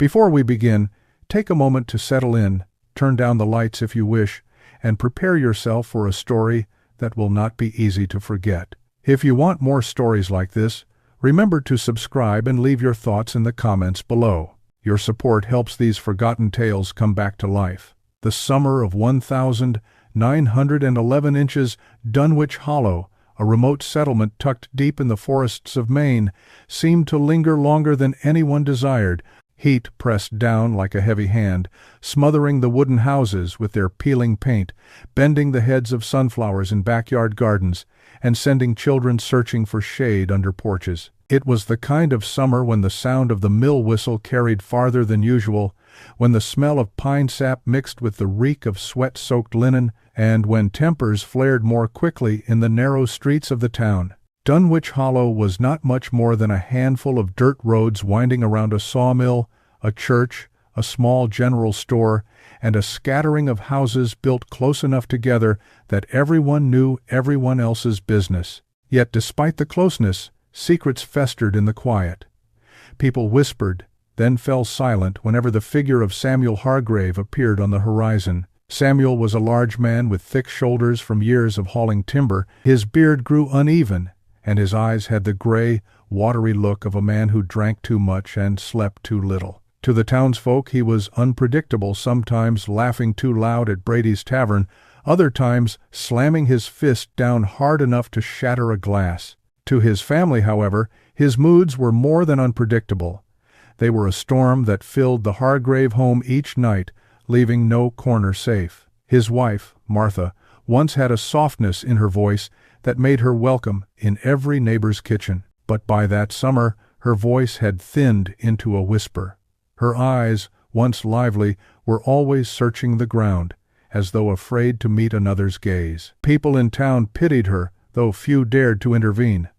Before we begin, take a moment to settle in, turn down the lights if you wish, and prepare yourself for a story that will not be easy to forget. If you want more stories like this, remember to subscribe and leave your thoughts in the comments below. Your support helps these forgotten tales come back to life. The summer of 1911 inches, Dunwich Hollow, a remote settlement tucked deep in the forests of Maine, seemed to linger longer than anyone desired. Heat pressed down like a heavy hand, smothering the wooden houses with their peeling paint, bending the heads of sunflowers in backyard gardens, and sending children searching for shade under porches. It was the kind of summer when the sound of the mill whistle carried farther than usual, when the smell of pine sap mixed with the reek of sweat-soaked linen, and when tempers flared more quickly in the narrow streets of the town. Dunwich Hollow was not much more than a handful of dirt roads winding around a sawmill, a church, a small general store, and a scattering of houses built close enough together that everyone knew everyone else's business. Yet despite the closeness, secrets festered in the quiet. People whispered, then fell silent whenever the figure of Samuel Hargrave appeared on the horizon. Samuel was a large man with thick shoulders from years of hauling timber. His beard grew uneven, and his eyes had the gray, watery look of a man who drank too much and slept too little. To the townsfolk he was unpredictable, sometimes laughing too loud at Brady's tavern, other times slamming his fist down hard enough to shatter a glass. To his family, however, his moods were more than unpredictable. They were a storm that filled the Hargrave home each night, leaving no corner safe. His wife, Martha, once had a softness in her voice that made her welcome in every neighbor's kitchen. But by that summer, her voice had thinned into a whisper. Her eyes, once lively, were always searching the ground, as though afraid to meet another's gaze. People in town pitied her, though few dared to intervene.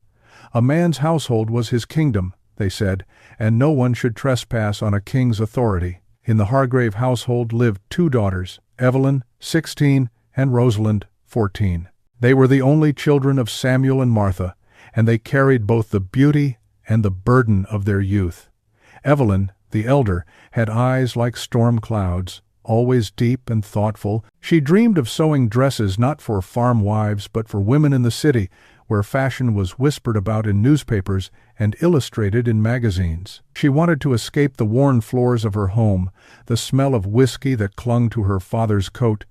A man's household was his kingdom, they said, and no one should trespass on a king's authority. In the Hargrave household lived two daughters, Evelyn, 16, and Rosalind, 14. They were the only children of Samuel and Martha, and they carried both the beauty and the burden of their youth. Evelyn, the elder, had eyes like storm clouds, always deep and thoughtful. She dreamed of sewing dresses not for farm wives but for women in the city, where fashion was whispered about in newspapers and illustrated in magazines. She wanted to escape the worn floors of her home, the smell of whiskey that clung to her father's coat,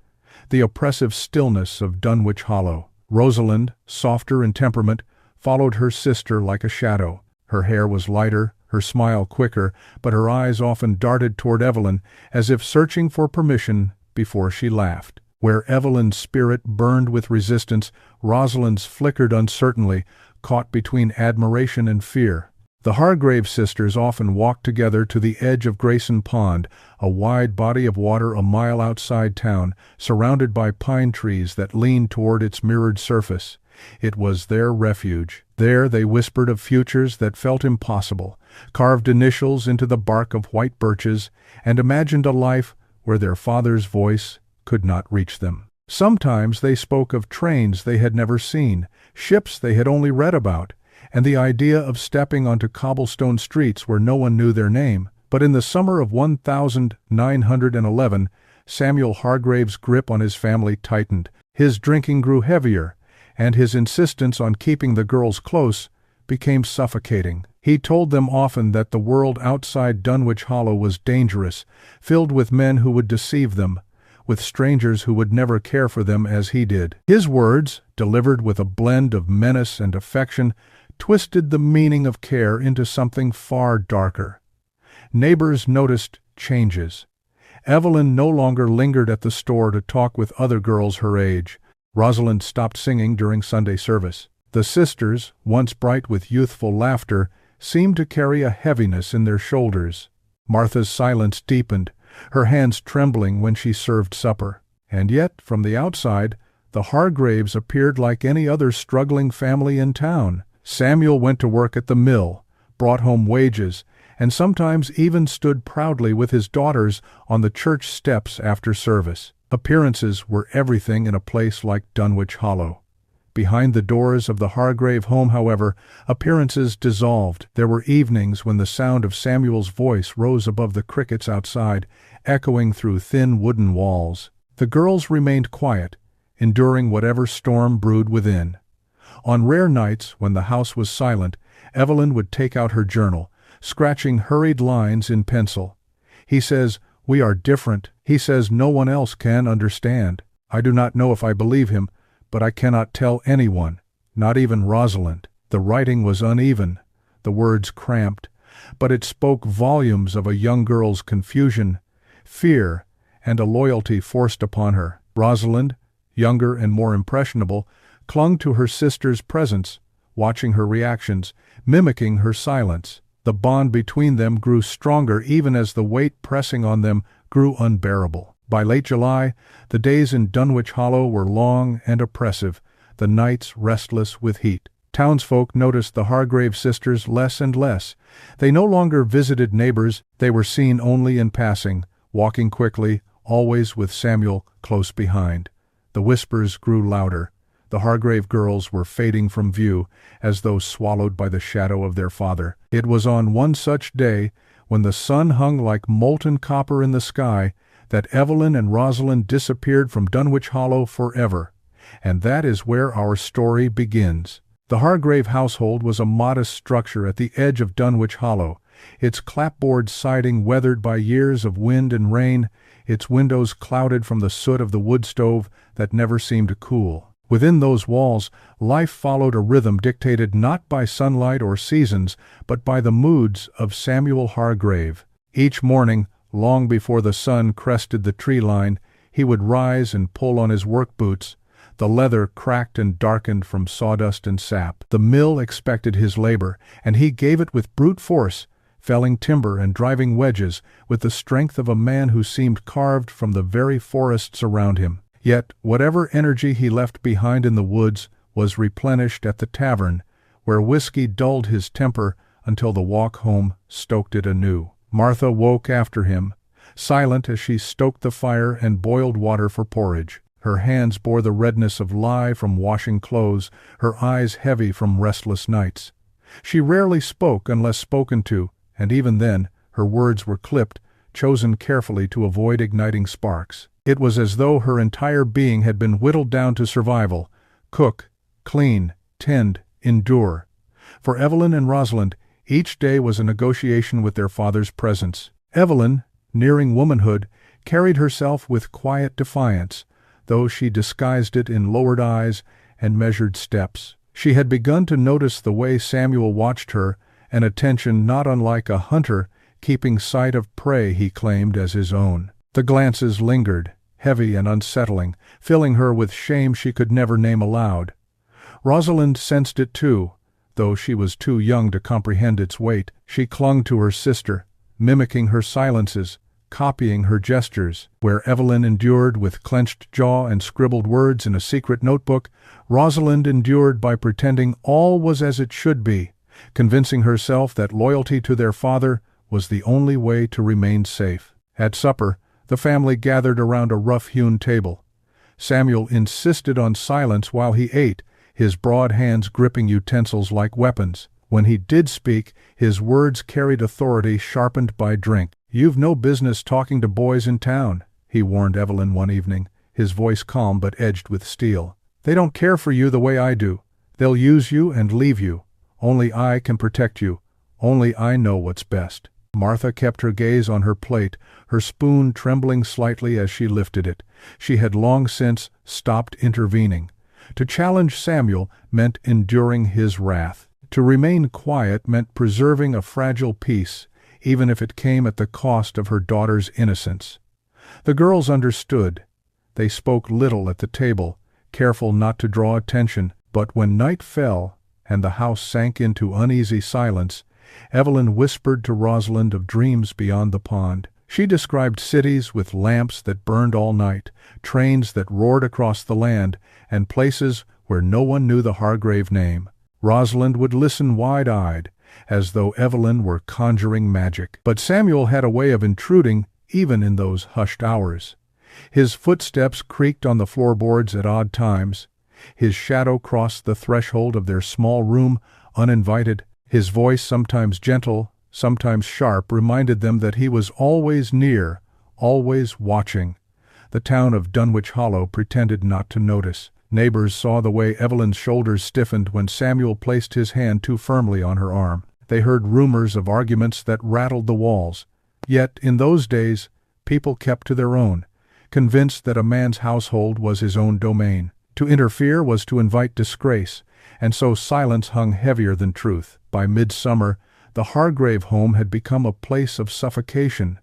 the oppressive stillness of Dunwich Hollow. Rosalind, softer in temperament, followed her sister like a shadow. Her hair was lighter, her smile quicker, but her eyes often darted toward Evelyn, as if searching for permission before she laughed. Where Evelyn's spirit burned with resistance, Rosalind's flickered uncertainly, caught between admiration and fear. The Hargrave sisters often walked together to the edge of Grayson Pond, a wide body of water a mile outside town, surrounded by pine trees that leaned toward its mirrored surface. It was their refuge. There they whispered of futures that felt impossible, carved initials into the bark of white birches, and imagined a life where their father's voice could not reach them. Sometimes they spoke of trains they had never seen, ships they had only read about, and the idea of stepping onto cobblestone streets where no one knew their name. But in the summer of 1911, Samuel Hargrave's grip on his family tightened. His drinking grew heavier, and his insistence on keeping the girls close became suffocating. He told them often that the world outside Dunwich Hollow was dangerous, filled with men who would deceive them, with strangers who would never care for them as he did. His words, delivered with a blend of menace and affection, twisted the meaning of care into something far darker. Neighbors noticed changes. Evelyn no longer lingered at the store to talk with other girls her age. Rosalind stopped singing during Sunday service. The sisters, once bright with youthful laughter, seemed to carry a heaviness in their shoulders. Martha's silence deepened, her hands trembling when she served supper. And yet, from the outside, the Hargraves appeared like any other struggling family in town. Samuel went to work at the mill, brought home wages, and sometimes even stood proudly with his daughters on the church steps after service. Appearances were everything in a place like Dunwich Hollow. Behind the doors of the Hargrave home, however, appearances dissolved. There were evenings when the sound of Samuel's voice rose above the crickets outside, echoing through thin wooden walls. The girls remained quiet, enduring whatever storm brewed within. On rare nights, when the house was silent, Evelyn would take out her journal, scratching hurried lines in pencil. "He says, we are different. He says no one else can understand. I do not know if I believe him, but I cannot tell anyone, not even Rosalind." The writing was uneven, the words cramped, but it spoke volumes of a young girl's confusion, fear, and a loyalty forced upon her. Rosalind, younger and more impressionable, clung to her sister's presence, watching her reactions, mimicking her silence. The bond between them grew stronger even as the weight pressing on them grew unbearable. By late July, the days in Dunwich Hollow were long and oppressive, the nights restless with heat. Townsfolk noticed the Hargrave sisters less and less. They no longer visited neighbors, they were seen only in passing, walking quickly, always with Samuel close behind. The whispers grew louder. The Hargrave girls were fading from view, as though swallowed by the shadow of their father. It was on one such day, when the sun hung like molten copper in the sky, that Evelyn and Rosalind disappeared from Dunwich Hollow forever. And that is where our story begins. The Hargrave household was a modest structure at the edge of Dunwich Hollow, its clapboard siding weathered by years of wind and rain, its windows clouded from the soot of the wood stove that never seemed to cool. Within those walls, life followed a rhythm dictated not by sunlight or seasons, but by the moods of Samuel Hargrave. Each morning, long before the sun crested the tree line, he would rise and pull on his work boots. The leather cracked and darkened from sawdust and sap. The mill expected his labor, and he gave it with brute force, felling timber and driving wedges with the strength of a man who seemed carved from the very forests around him. Yet whatever energy he left behind in the woods was replenished at the tavern, where whiskey dulled his temper until the walk home stoked it anew. Martha woke after him, silent as she stoked the fire and boiled water for porridge. Her hands bore the redness of lye from washing clothes, her eyes heavy from restless nights. She rarely spoke unless spoken to, and even then her words were clipped, chosen carefully to avoid igniting sparks. It was as though her entire being had been whittled down to survival: cook, clean, tend, endure. For Evelyn and Rosalind, each day was a negotiation with their father's presence. Evelyn, nearing womanhood, carried herself with quiet defiance, though she disguised it in lowered eyes and measured steps. She had begun to notice the way Samuel watched her, an attention not unlike a hunter keeping sight of prey he claimed as his own. The glances lingered, heavy and unsettling, filling her with shame she could never name aloud. Rosalind sensed it too, though she was too young to comprehend its weight. She clung to her sister, mimicking her silences, copying her gestures. Where Evelyn endured with clenched jaw and scribbled words in a secret notebook, Rosalind endured by pretending all was as it should be, convincing herself that loyalty to their father was the only way to remain safe. At supper, the family gathered around a rough-hewn table. Samuel insisted on silence while he ate, his broad hands gripping utensils like weapons. When he did speak, his words carried authority sharpened by drink. "You've no business talking to boys in town," he warned Evelyn one evening, his voice calm but edged with steel. "They don't care for you the way I do. They'll use you and leave you. Only I can protect you. Only I know what's best." Martha kept her gaze on her plate, her spoon trembling slightly as she lifted it. She had long since stopped intervening. To challenge Samuel meant enduring his wrath. To remain quiet meant preserving a fragile peace, even if it came at the cost of her daughter's innocence. The girls understood. They spoke little at the table, careful not to draw attention, but when night fell and the house sank into uneasy silence, Evelyn whispered to Rosalind of dreams beyond the pond. She described cities with lamps that burned all night, trains that roared across the land, and places where no one knew the Hargrave name. Rosalind would listen wide-eyed, as though Evelyn were conjuring magic. But Samuel had a way of intruding even in those hushed hours. His footsteps creaked on the floorboards at odd times. His shadow crossed the threshold of their small room, uninvited. His voice, sometimes gentle, sometimes sharp, reminded them that he was always near, always watching. The town of Dunwich Hollow pretended not to notice. Neighbors saw the way Evelyn's shoulders stiffened when Samuel placed his hand too firmly on her arm. They heard rumors of arguments that rattled the walls. Yet, in those days, people kept to their own, convinced that a man's household was his own domain. To interfere was to invite disgrace, and so silence hung heavier than truth. By midsummer, the Hargrave home had become a place of suffocation.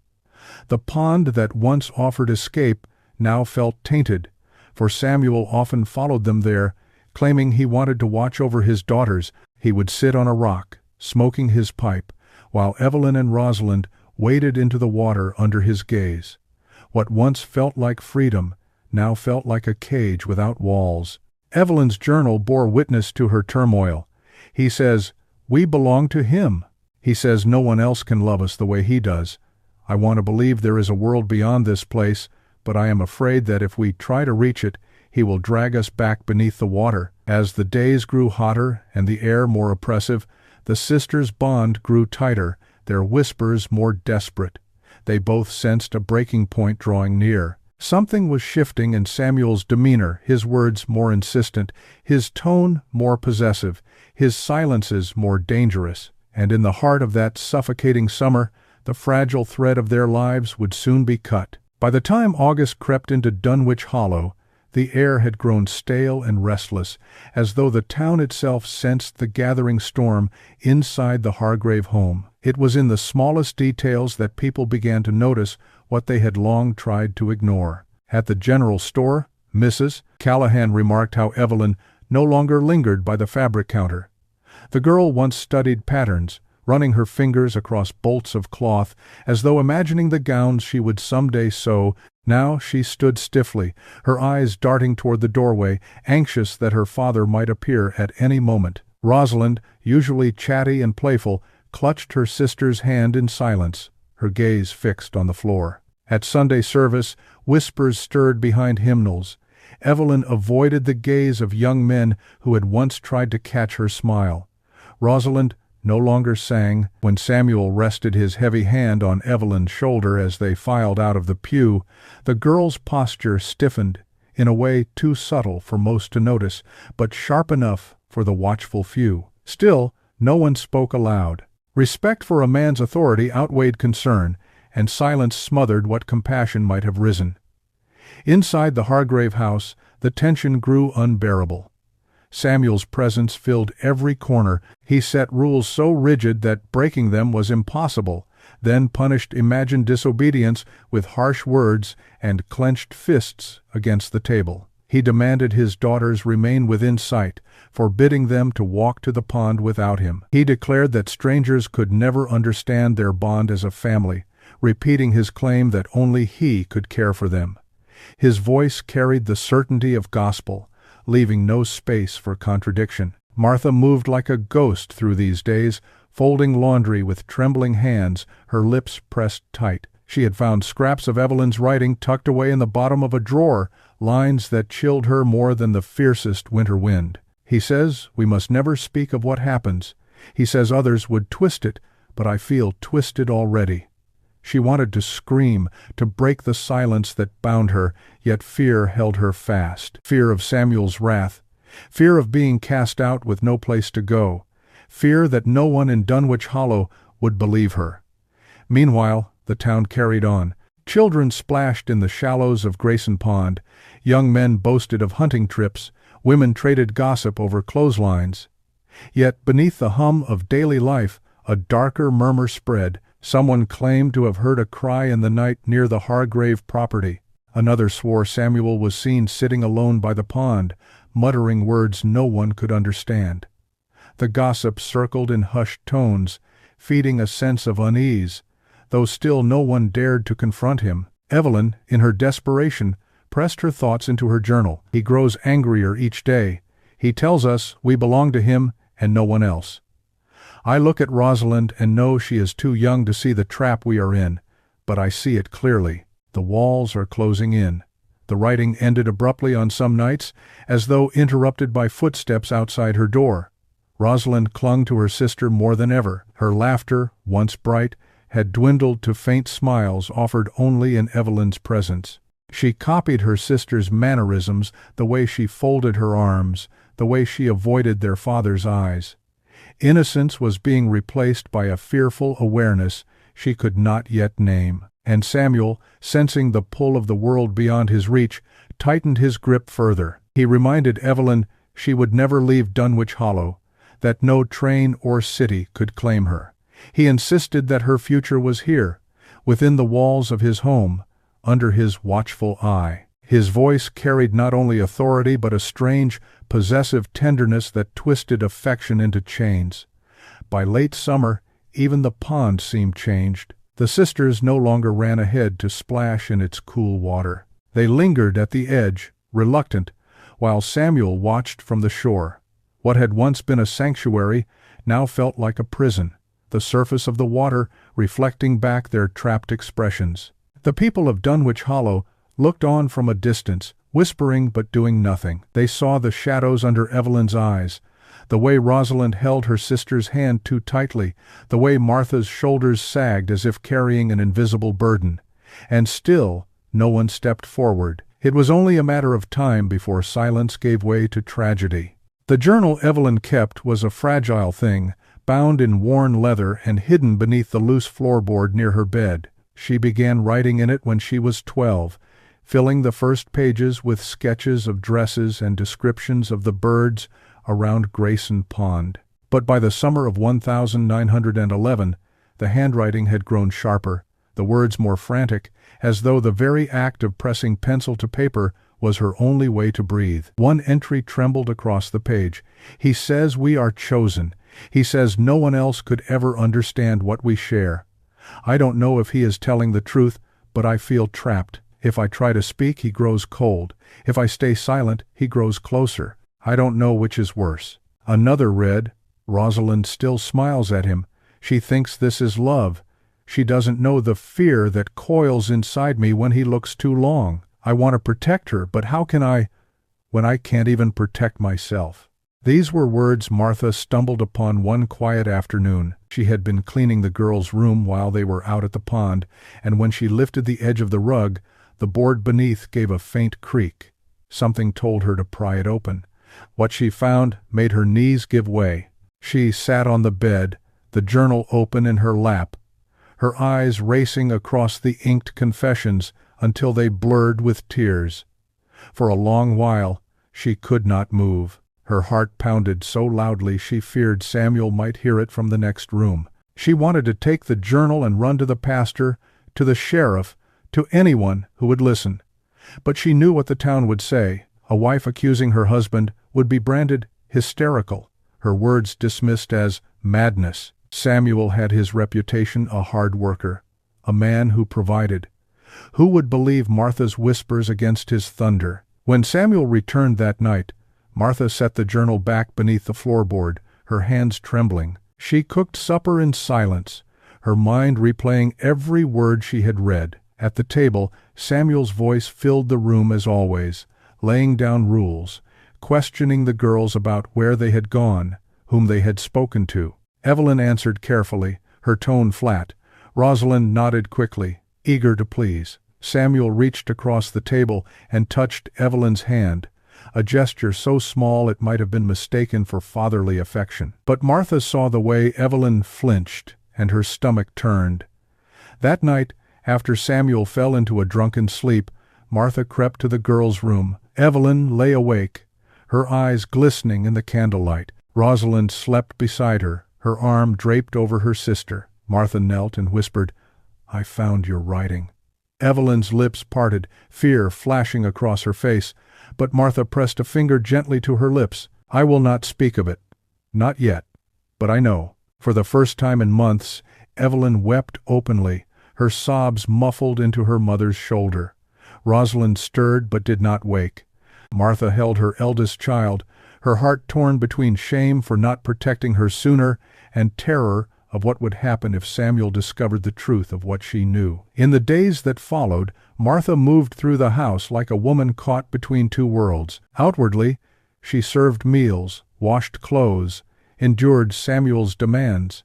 The pond that once offered escape now felt tainted, for Samuel often followed them there, claiming he wanted to watch over his daughters. He would sit on a rock, smoking his pipe, while Evelyn and Rosalind waded into the water under his gaze. What once felt like freedom now felt like a cage without walls. Evelyn's journal bore witness to her turmoil. He says, "We belong to him. He says no one else can love us the way he does. I want to believe there is a world beyond this place, but I am afraid that if we try to reach it, he will drag us back beneath the water." As the days grew hotter and the air more oppressive, the sisters' bond grew tighter, their whispers more desperate. They both sensed a breaking point drawing near. Something was shifting in Samuel's demeanor, his words more insistent, his tone more possessive, his silences more dangerous. And in the heart of that suffocating summer, the fragile thread of their lives would soon be cut. By the time August crept into Dunwich Hollow, the air had grown stale and restless, as though the town itself sensed the gathering storm inside the Hargrave home. It was in the smallest details that people began to notice what they had long tried to ignore. At the general store, Mrs. Callahan remarked how Evelyn no longer lingered by the fabric counter. The girl once studied patterns, running her fingers across bolts of cloth, as though imagining the gowns she would someday sew. Now she stood stiffly, her eyes darting toward the doorway, anxious that her father might appear at any moment. Rosalind, usually chatty and playful, clutched her sister's hand in silence, her gaze fixed on the floor. At Sunday service, whispers stirred behind hymnals. Evelyn avoided the gaze of young men who had once tried to catch her smile. Rosalind no longer sang. When Samuel rested his heavy hand on Evelyn's shoulder as they filed out of the pew, the girl's posture stiffened in a way too subtle for most to notice, but sharp enough for the watchful few. Still, no one spoke aloud. Respect for a man's authority outweighed concern, and silence smothered what compassion might have risen. Inside the Hargrave house, the tension grew unbearable. Samuel's presence filled every corner. He set rules so rigid that breaking them was impossible, then punished imagined disobedience with harsh words and clenched fists against the table. He demanded his daughters remain within sight, forbidding them to walk to the pond without him. He declared that strangers could never understand their bond as a family, repeating his claim that only he could care for them. His voice carried the certainty of gospel, leaving no space for contradiction. Martha moved like a ghost through these days, folding laundry with trembling hands, her lips pressed tight. She had found scraps of Evelyn's writing tucked away in the bottom of a drawer, lines that chilled her more than the fiercest winter wind. He says we must never speak of what happens. He says others would twist it, but I feel twisted already. She wanted to scream, to break the silence that bound her, yet fear held her fast. Fear of Samuel's wrath, fear of being cast out with no place to go, fear that no one in Dunwich Hollow would believe her. Meanwhile, the town carried on. Children splashed in the shallows of Grayson Pond, young men boasted of hunting trips, women traded gossip over clotheslines. Yet beneath the hum of daily life, a darker murmur spread. Someone claimed to have heard a cry in the night near the Hargrave property. Another swore Samuel was seen sitting alone by the pond, muttering words no one could understand. The gossip circled in hushed tones, feeding a sense of unease, though still no one dared to confront him. Evelyn, in her desperation, pressed her thoughts into her journal. He grows angrier each day. He tells us we belong to him and no one else. I look at Rosalind and know she is too young to see the trap we are in, but I see it clearly. The walls are closing in. The writing ended abruptly on some nights, as though interrupted by footsteps outside her door. Rosalind clung to her sister more than ever. Her laughter, once bright, had dwindled to faint smiles offered only in Evelyn's presence. She copied her sister's mannerisms, the way she folded her arms, the way she avoided their father's eyes. Innocence was being replaced by a fearful awareness she could not yet name. And Samuel, sensing the pull of the world beyond his reach, tightened his grip further. He reminded Evelyn she would never leave Dunwich Hollow, that no train or city could claim her. He insisted that her future was here, within the walls of his home, under his watchful eye. His voice carried not only authority but a strange, possessive tenderness that twisted affection into chains. By late summer, even the pond seemed changed. The sisters no longer ran ahead to splash in its cool water. They lingered at the edge, reluctant, while Samuel watched from the shore. What had once been a sanctuary now felt like a prison, the surface of the water reflecting back their trapped expressions. The people of Dunwich Hollow looked on from a distance, whispering but doing nothing. They saw the shadows under Evelyn's eyes, the way Rosalind held her sister's hand too tightly, the way Martha's shoulders sagged as if carrying an invisible burden. And still no one stepped forward. It was only a matter of time before silence gave way to tragedy. The journal Evelyn kept was a fragile thing, bound in worn leather and hidden beneath the loose floorboard near her bed. She began writing in it when she was 12, filling the first pages with sketches of dresses and descriptions of the birds around Grayson Pond. But by the summer of 1911, the handwriting had grown sharper, the words more frantic, as though the very act of pressing pencil to paper was her only way to breathe. One entry trembled across the page. "He says we are chosen. He says no one else could ever understand what we share. I don't know if he is telling the truth, but I feel trapped. If I try to speak, he grows cold. If I stay silent, he grows closer. I don't know which is worse." Another read, "Rosalind still smiles at him. She thinks this is love. She doesn't know the fear that coils inside me when he looks too long. I want to protect her, but how can I, when I can't even protect myself?" These were words Martha stumbled upon one quiet afternoon. She had been cleaning the girls' room while they were out at the pond, and when she lifted the edge of the rug, the board beneath gave a faint creak. Something told her to pry it open. What she found made her knees give way. She sat on the bed, the journal open in her lap, her eyes racing across the inked confessions until they blurred with tears. For a long while she could not move. Her heart pounded so loudly she feared Samuel might hear it from the next room. She wanted to take the journal and run to the pastor, to the sheriff, to anyone who would listen. But she knew what the town would say. A wife accusing her husband would be branded hysterical, her words dismissed as madness. Samuel had his reputation a hard worker, a man who provided. Who would believe Martha's whispers against his thunder? When Samuel returned that night, Martha set the journal back beneath the floorboard, her hands trembling. She cooked supper in silence, her mind replaying every word she had read. At the table, Samuel's voice filled the room as always, laying down rules, questioning the girls about where they had gone, whom they had spoken to. Evelyn answered carefully, her tone flat. Rosalind nodded quickly, eager to please. Samuel reached across the table and touched Evelyn's hand, a gesture so small it might have been mistaken for fatherly affection. But Martha saw the way Evelyn flinched, and her stomach turned. That night, after Samuel fell into a drunken sleep, Martha crept to the girls' room. Evelyn lay awake, her eyes glistening in the candlelight. Rosalind slept beside her, her arm draped over her sister. Martha knelt and whispered, "I found your writing." Evelyn's lips parted, fear flashing across her face, but Martha pressed a finger gently to her lips. "I will not speak of it. Not yet. But I know." For the first time in months, Evelyn wept openly, her sobs muffled into her mother's shoulder. Rosalind stirred but did not wake. Martha held her eldest child, her heart torn between shame for not protecting her sooner and terror of what would happen if Samuel discovered the truth of what she knew. In the days that followed, Martha moved through the house like a woman caught between two worlds. Outwardly, she served meals, washed clothes, endured Samuel's demands.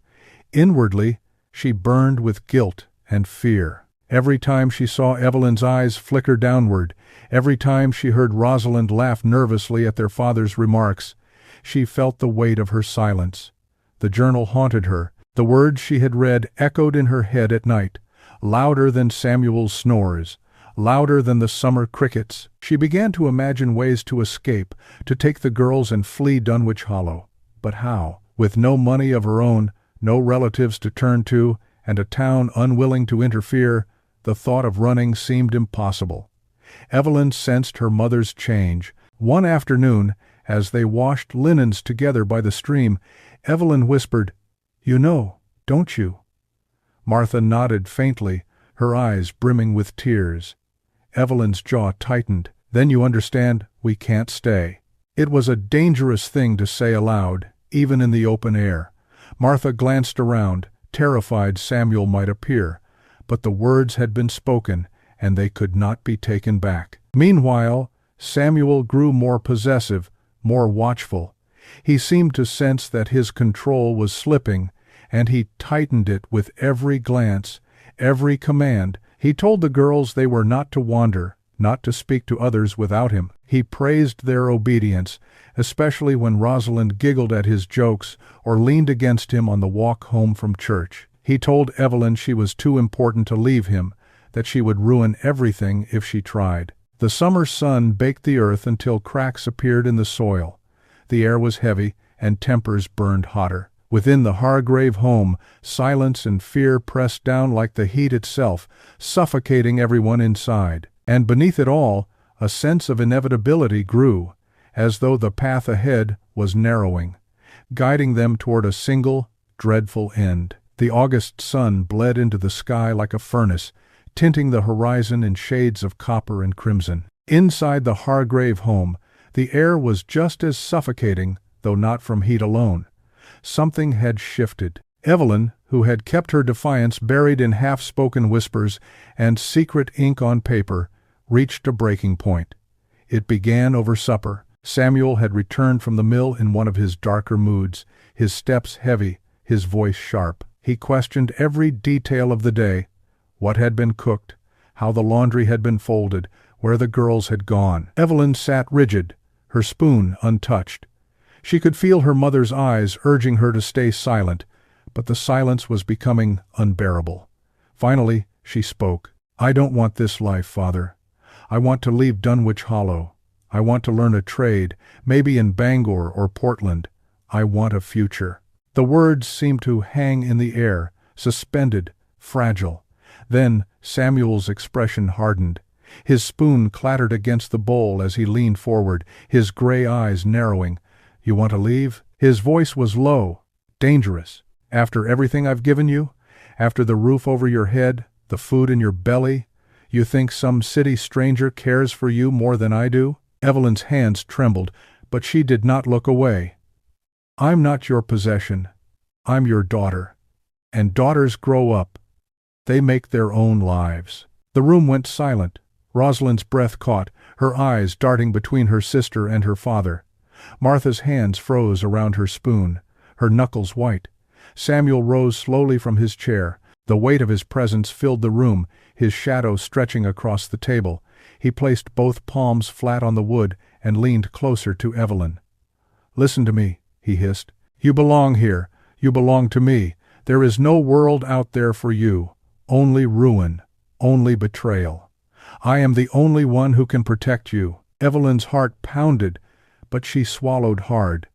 Inwardly, she burned with guilt and fear. Every time she saw Evelyn's eyes flicker downward, every time she heard Rosalind laugh nervously at their father's remarks, she felt the weight of her silence. The journal haunted her. The words she had read echoed in her head at night, louder than Samuel's snores, louder than the summer crickets. She began to imagine ways to escape, to take the girls and flee Dunwich Hollow. But how? With no money of her own, no relatives to turn to, and a town unwilling to interfere, the thought of running seemed impossible. Evelyn sensed her mother's change. One afternoon, as they washed linens together by the stream, Evelyn whispered, "You know, don't you?" Martha nodded faintly, her eyes brimming with tears. Evelyn's jaw tightened. "Then you understand, we can't stay." It was a dangerous thing to say aloud, even in the open air. Martha glanced around, terrified Samuel might appear, but the words had been spoken, and they could not be taken back. Meanwhile, Samuel grew more possessive, more watchful. He seemed to sense that his control was slipping, and he tightened it with every glance, every command. He told the girls they were not to wander, not to speak to others without him. He praised their obedience, especially when Rosalind giggled at his jokes or leaned against him on the walk home from church. He told Evelyn she was too important to leave him, that she would ruin everything if she tried. The summer sun baked the earth until cracks appeared in the soil. The air was heavy, and tempers burned hotter. Within the Hargrave home, silence and fear pressed down like the heat itself, suffocating everyone inside. And beneath it all, a sense of inevitability grew, as though the path ahead was narrowing, guiding them toward a single, dreadful end. The August sun bled into the sky like a furnace, tinting the horizon in shades of copper and crimson. Inside the Hargrave home, the air was just as suffocating, though not from heat alone. Something had shifted. Evelyn, who had kept her defiance buried in half-spoken whispers and secret ink on paper, reached a breaking point. It began over supper. Samuel had returned from the mill in one of his darker moods, his steps heavy, his voice sharp. He questioned every detail of the day, what had been cooked, how the laundry had been folded, where the girls had gone. Evelyn sat rigid, her spoon untouched. She could feel her mother's eyes urging her to stay silent, but the silence was becoming unbearable. Finally, she spoke. "I don't want this life, Father. I want to leave Dunwich Hollow. I want to learn a trade, maybe in Bangor or Portland. I want a future." The words seemed to hang in the air, suspended, fragile. Then Samuel's expression hardened. His spoon clattered against the bowl as he leaned forward, his gray eyes narrowing. "You want to leave?" His voice was low, dangerous. "After everything I've given you? After the roof over your head, the food in your belly? You think some city stranger cares for you more than I do?" Evelyn's hands trembled, but she did not look away. "I'm not your possession. I'm your daughter. And daughters grow up. They make their own lives." The room went silent. Rosalind's breath caught, her eyes darting between her sister and her father. Martha's hands froze around her spoon, her knuckles white. Samuel rose slowly from his chair. The weight of his presence filled the room, his shadow stretching across the table. He placed both palms flat on the wood and leaned closer to Evelyn. "Listen to me," he hissed. "You belong here. You belong to me. There is no world out there for you. Only ruin. Only betrayal. I am the only one who can protect you." Evelyn's heart pounded, but she swallowed hard.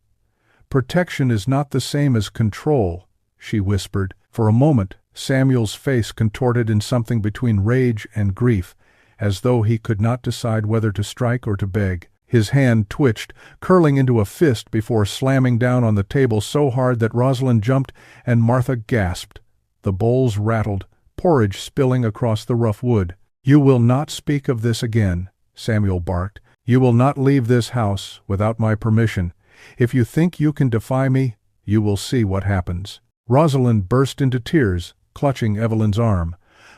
"Protection is not the same as control," she whispered. For a moment, Samuel's face contorted in something between rage and grief, as though he could not decide whether to strike or to beg. His hand twitched, curling into a fist before slamming down on the table so hard that Rosalind jumped and Martha gasped. The bowls rattled, porridge spilling across the rough wood. "You will not speak of this again," Samuel barked. "You will not leave this house without my permission. If you think you can defy me, you will see what happens." Rosalind burst into tears, clutching Evelyn's arm.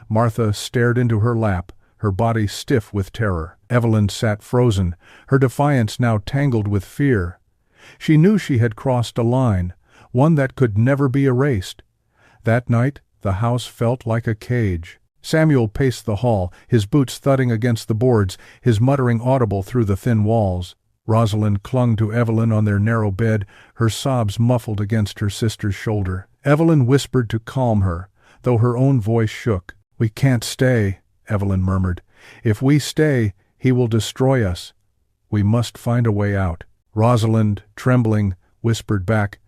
Martha stared into her lap, her body stiff with terror. Evelyn sat frozen, her defiance now tangled with fear. She knew she had crossed a line, one that could never be erased. That night, the house felt like a cage. Samuel paced the hall, his boots thudding against the boards, his muttering audible through the thin walls. Rosalind clung to Evelyn on their narrow bed, her sobs muffled against her sister's shoulder. Evelyn whispered to calm her, though her own voice shook. "We can't stay," Evelyn murmured. "If we stay, he will destroy us. We must find a way out." Rosalind, trembling, whispered back,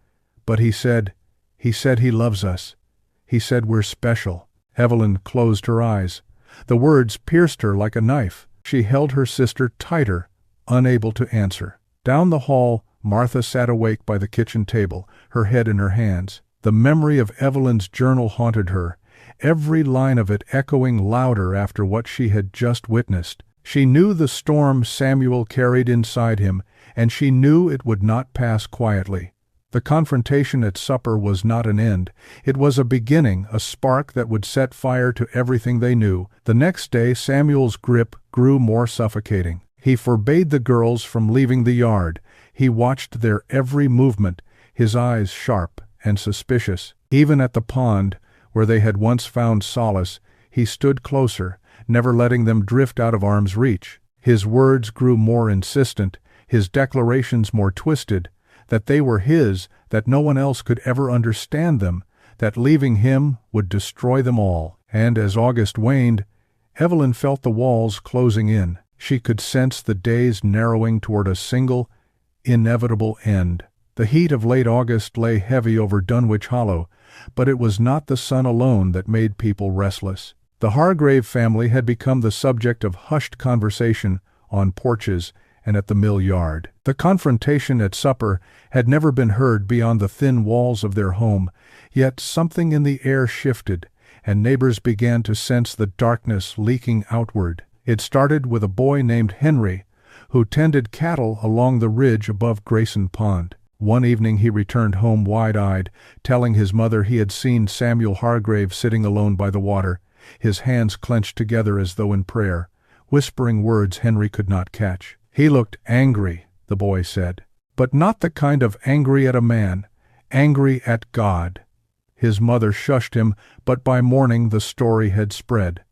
"But he said he loves us. He said we're special." Evelyn closed her eyes. The words pierced her like a knife. She held her sister tighter, unable to answer. Down the hall, Martha sat awake by the kitchen table, her head in her hands. The memory of Evelyn's journal haunted her, every line of it echoing louder after what she had just witnessed. She knew the storm Samuel carried inside him, and she knew it would not pass quietly. The confrontation at supper was not an end. It was a beginning, a spark that would set fire to everything they knew. The next day Samuel's grip grew more suffocating. He forbade the girls from leaving the yard. He watched their every movement, his eyes sharp and suspicious. Even at the pond, where they had once found solace, he stood closer, never letting them drift out of arm's reach. His words grew more insistent, his declarations more twisted, that they were his, that no one else could ever understand them, that leaving him would destroy them all. And as August waned, Evelyn felt the walls closing in. She could sense the days narrowing toward a single, inevitable end. The heat of late August lay heavy over Dunwich Hollow, but it was not the sun alone that made people restless. The Hargrave family had become the subject of hushed conversation on porches and at the mill yard. The confrontation at supper had never been heard beyond the thin walls of their home, yet something in the air shifted, and neighbors began to sense the darkness leaking outward. It started with a boy named Henry, who tended cattle along the ridge above Grayson Pond. One evening he returned home wide-eyed, telling his mother he had seen Samuel Hargrave sitting alone by the water, his hands clenched together as though in prayer, whispering words Henry could not catch. "He looked angry," the boy said, "but not the kind of angry at a man, angry at God." His mother shushed him, but by morning the story had spread.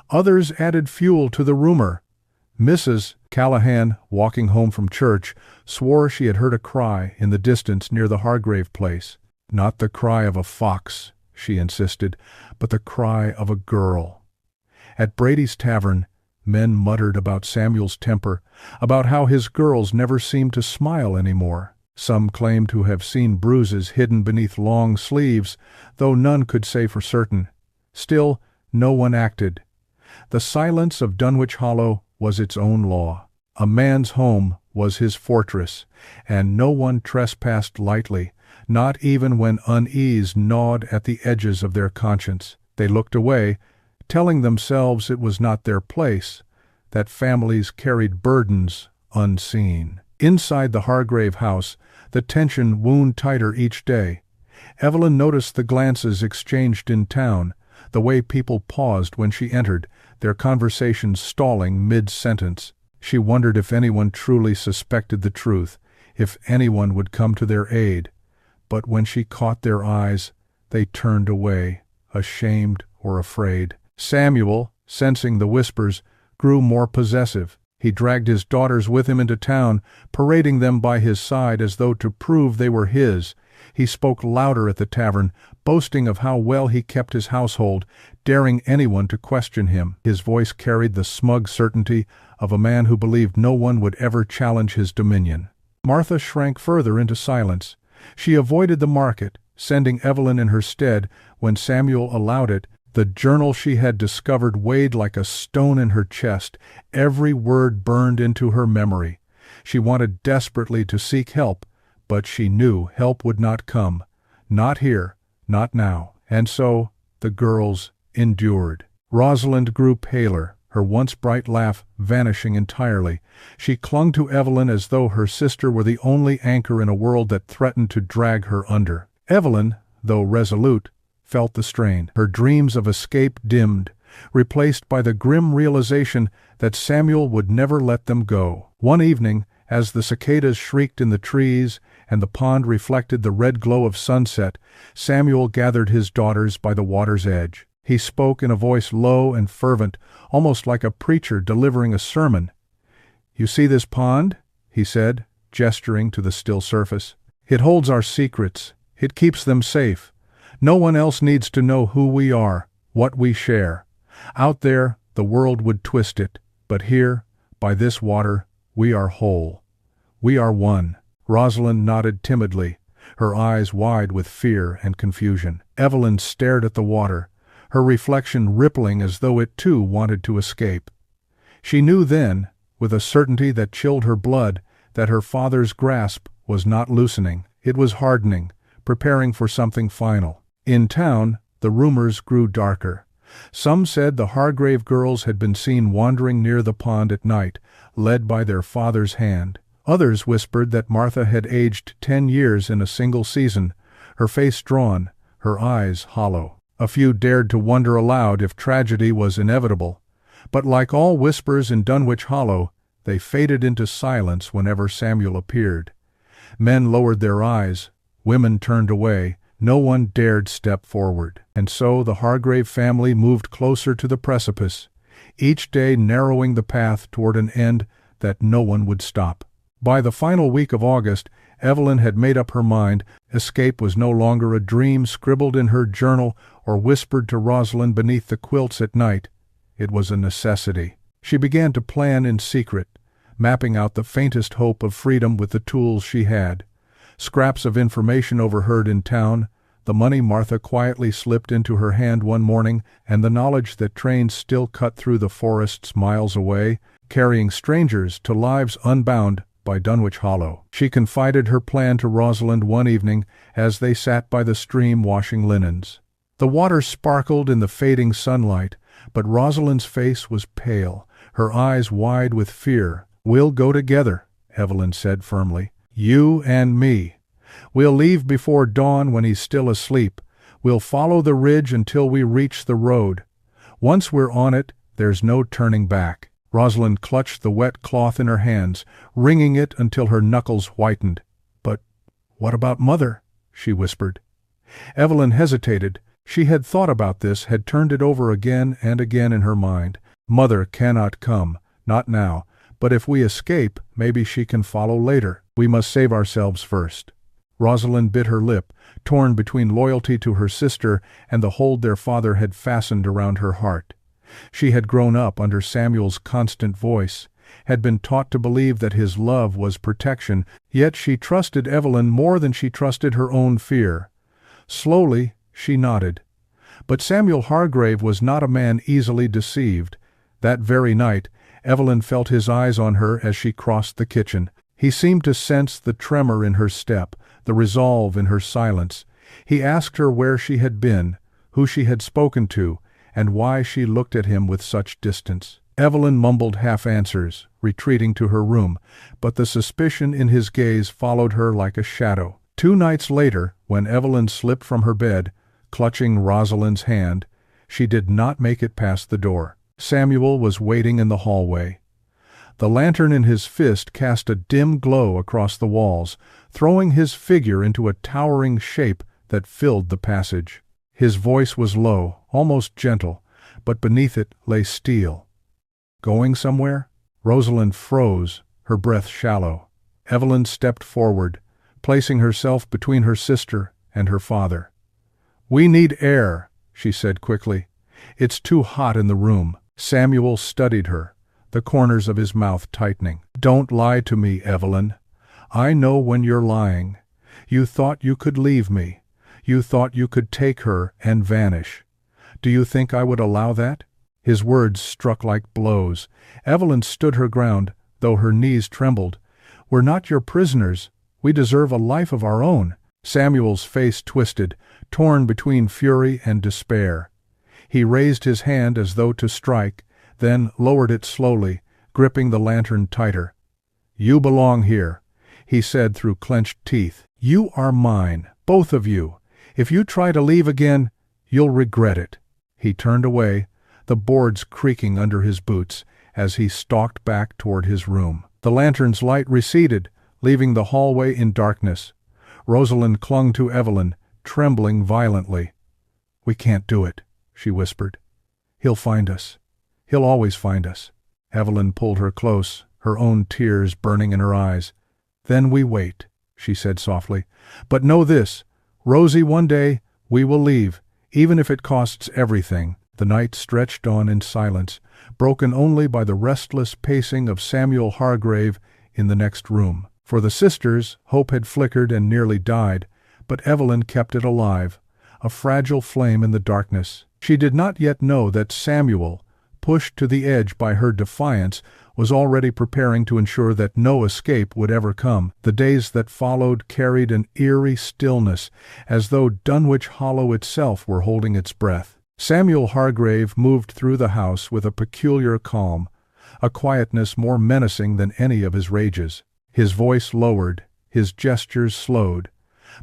Others added fuel to the rumor. Mrs. Callahan, walking home from church, swore she had heard a cry in the distance near the Hargrave place. Not the cry of a fox, she insisted, but the cry of a girl. At Brady's tavern, men muttered about Samuel's temper, about how his girls never seemed to smile anymore. Some claimed to have seen bruises hidden beneath long sleeves, though none could say for certain. Still, no one acted. The silence of Dunwich Hollow was its own law. A man's home was his fortress, and no one trespassed lightly, not even when unease gnawed at the edges of their conscience. They looked away, telling themselves it was not their place, that families carried burdens unseen. Inside the Hargrave house, the tension wound tighter each day. Evelyn noticed the glances exchanged in town, the way people paused when she entered, their conversations stalling mid-sentence. She wondered if anyone truly suspected the truth, if anyone would come to their aid. But when she caught their eyes, they turned away, ashamed or afraid. Samuel, sensing the whispers, grew more possessive. He dragged his daughters with him into town, parading them by his side as though to prove they were his. He spoke louder at the tavern, boasting of how well he kept his household, daring anyone to question him. His voice carried the smug certainty of a man who believed no one would ever challenge his dominion. Martha shrank further into silence. She avoided the market, sending Evelyn in her stead when Samuel allowed it. The journal she had discovered weighed like a stone in her chest. Every word burned into her memory. She wanted desperately to seek help, but she knew help would not come. Not here, not now. And so the girls endured. Rosalind grew paler, her once bright laugh vanishing entirely. She clung to Evelyn as though her sister were the only anchor in a world that threatened to drag her under. Evelyn, though resolute, felt the strain. Her dreams of escape dimmed, replaced by the grim realization that Samuel would never let them go. One evening, as the cicadas shrieked in the trees and the pond reflected the red glow of sunset, Samuel gathered his daughters by the water's edge. He spoke in a voice low and fervent, almost like a preacher delivering a sermon. "You see this pond?" he said, gesturing to the still surface. "It holds our secrets. It keeps them safe. No one else needs to know who we are, what we share. Out there, the world would twist it, but here, by this water, we are whole. We are one." Rosalind nodded timidly, her eyes wide with fear and confusion. Evelyn stared at the water, her reflection rippling as though it too wanted to escape. She knew then, with a certainty that chilled her blood, that her father's grasp was not loosening. It was hardening, preparing for something final. In town, the rumors grew darker. Some said the Hargrave girls had been seen wandering near the pond at night, led by their father's hand. Others whispered that Martha had aged 10 years in a single season, her face drawn, her eyes hollow. A few dared to wonder aloud if tragedy was inevitable, but like all whispers in Dunwich Hollow, they faded into silence whenever Samuel appeared. Men lowered their eyes, women turned away, no one dared step forward. And so the Hargrave family moved closer to the precipice, each day narrowing the path toward an end that no one would stop. By the final week of August, Evelyn had made up her mind. Escape was no longer a dream scribbled in her journal or whispered to Rosalind beneath the quilts at night. It was a necessity. She began to plan in secret, mapping out the faintest hope of freedom with the tools she had. Scraps of information overheard in town, the money Martha quietly slipped into her hand one morning, and the knowledge that trains still cut through the forests miles away, carrying strangers to lives unbound by Dunwich Hollow. She confided her plan to Rosalind one evening as they sat by the stream washing linens. The water sparkled in the fading sunlight, but Rosalind's face was pale, her eyes wide with fear. "We'll go together," Evelyn said firmly. "You and me. We'll leave before dawn when he's still asleep. We'll follow the ridge until we reach the road. Once we're on it, there's no turning back." Rosalind clutched the wet cloth in her hands, wringing it until her knuckles whitened. "But what about Mother?" she whispered. Evelyn hesitated. She had thought about this, had turned it over again and again in her mind. "Mother cannot come, not now, but if we escape, maybe she can follow later. We must save ourselves first." Rosalind bit her lip, torn between loyalty to her sister and the hold their father had fastened around her heart. She had grown up under Samuel's constant voice, had been taught to believe that his love was protection, yet she trusted Evelyn more than she trusted her own fear. Slowly, she nodded. But Samuel Hargrave was not a man easily deceived. That very night, Evelyn felt his eyes on her as she crossed the kitchen. He seemed to sense the tremor in her step, the resolve in her silence. He asked her where she had been, who she had spoken to, and why she looked at him with such distance. Evelyn mumbled half-answers, retreating to her room, but the suspicion in his gaze followed her like a shadow. 2 nights later, when Evelyn slipped from her bed, clutching Rosalind's hand, she did not make it past the door. Samuel was waiting in the hallway. The lantern in his fist cast a dim glow across the walls, throwing his figure into a towering shape that filled the passage. His voice was low, almost gentle, but beneath it lay steel. "Going somewhere?" Rosalind froze, her breath shallow. Evelyn stepped forward, placing herself between her sister and her father. "We need air," she said quickly. "It's too hot in the room." Samuel studied her, the corners of his mouth tightening. "Don't lie to me, Evelyn. I know when you're lying. You thought you could leave me. You thought you could take her and vanish. Do you think I would allow that?" His words struck like blows. Evelyn stood her ground, though her knees trembled. "We're not your prisoners. We deserve a life of our own." Samuel's face twisted, torn between fury and despair. He raised his hand as though to strike, then lowered it slowly, gripping the lantern tighter. "You belong here," he said through clenched teeth. "You are mine, both of you. If you try to leave again, you'll regret it." He turned away, the boards creaking under his boots, as he stalked back toward his room. The lantern's light receded, leaving the hallway in darkness. Rosalind clung to Evelyn, trembling violently. "We can't do it," she whispered. "He'll find us. He'll always find us." Evelyn pulled her close, her own tears burning in her eyes. "Then we wait," she said softly. "But know this, Rosie, one day we will leave, even if it costs everything." The night stretched on in silence, broken only by the restless pacing of Samuel Hargrave in the next room. For the sisters, hope had flickered and nearly died, but Evelyn kept it alive, a fragile flame in the darkness. She did not yet know that Samuel, pushed to the edge by her defiance, was already preparing to ensure that no escape would ever come. The days that followed carried an eerie stillness, as though Dunwich Hollow itself were holding its breath. Samuel Hargrave moved through the house with a peculiar calm, a quietness more menacing than any of his rages. His voice lowered, his gestures slowed,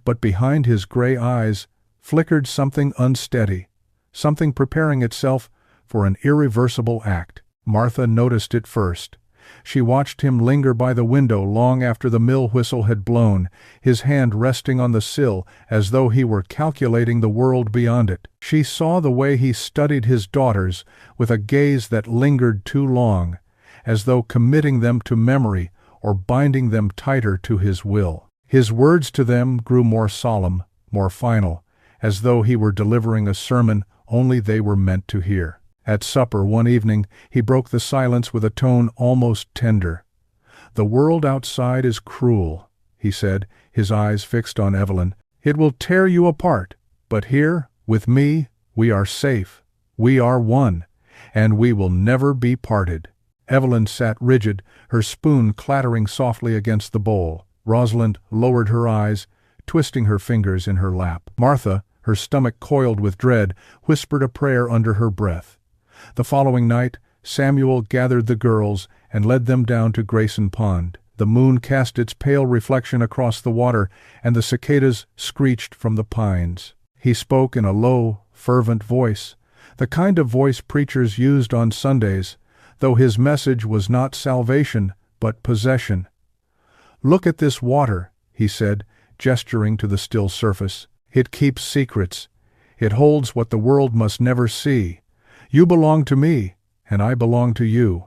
but behind his gray eyes flickered something unsteady, something preparing itself for an irreversible act. Martha noticed it first. She watched him linger by the window long after the mill whistle had blown, his hand resting on the sill as though he were calculating the world beyond it. She saw the way he studied his daughters with a gaze that lingered too long, as though committing them to memory or binding them tighter to his will. His words to them grew more solemn, more final, as though he were delivering a sermon only they were meant to hear. At supper one evening he broke the silence with a tone almost tender. "The world outside is cruel," he said, his eyes fixed on Evelyn. "It will tear you apart, but here, with me, we are safe. We are one, and we will never be parted." Evelyn sat rigid, her spoon clattering softly against the bowl. Rosalind lowered her eyes, twisting her fingers in her lap. Martha, her stomach coiled with dread, whispered a prayer under her breath. The following night, Samuel gathered the girls and led them down to Grayson Pond. The moon cast its pale reflection across the water, and the cicadas screeched from the pines. He spoke in a low, fervent voice, the kind of voice preachers used on Sundays, though his message was not salvation, but possession. "Look at this water," he said, gesturing to the still surface. "It keeps secrets. It holds what the world must never see. You belong to me, and I belong to you.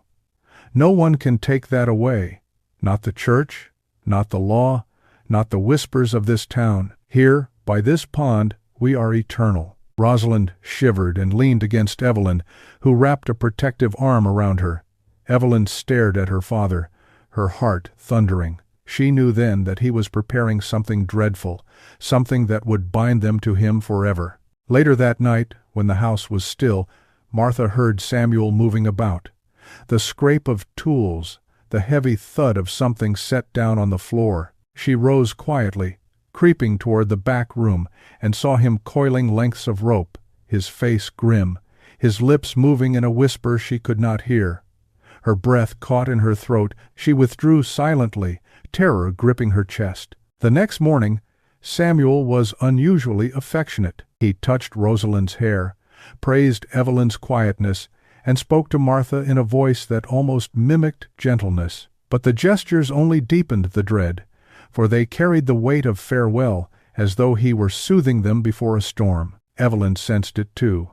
No one can take that away. Not the church, not the law, not the whispers of this town. Here, by this pond, we are eternal." Rosalind shivered and leaned against Evelyn, who wrapped a protective arm around her. Evelyn stared at her father, her heart thundering. She knew then that he was preparing something dreadful, something that would bind them to him forever. Later that night, when the house was still, Martha heard Samuel moving about. The scrape of tools, the heavy thud of something set down on the floor. She rose quietly, creeping toward the back room, and saw him coiling lengths of rope, his face grim, his lips moving in a whisper she could not hear. Her breath caught in her throat. She withdrew silently, terror gripping her chest. The next morning, Samuel was unusually affectionate. He touched Rosalind's hair, praised Evelyn's quietness, and spoke to Martha in a voice that almost mimicked gentleness. But the gestures only deepened the dread, for they carried the weight of farewell, as though he were soothing them before a storm. Evelyn sensed it too.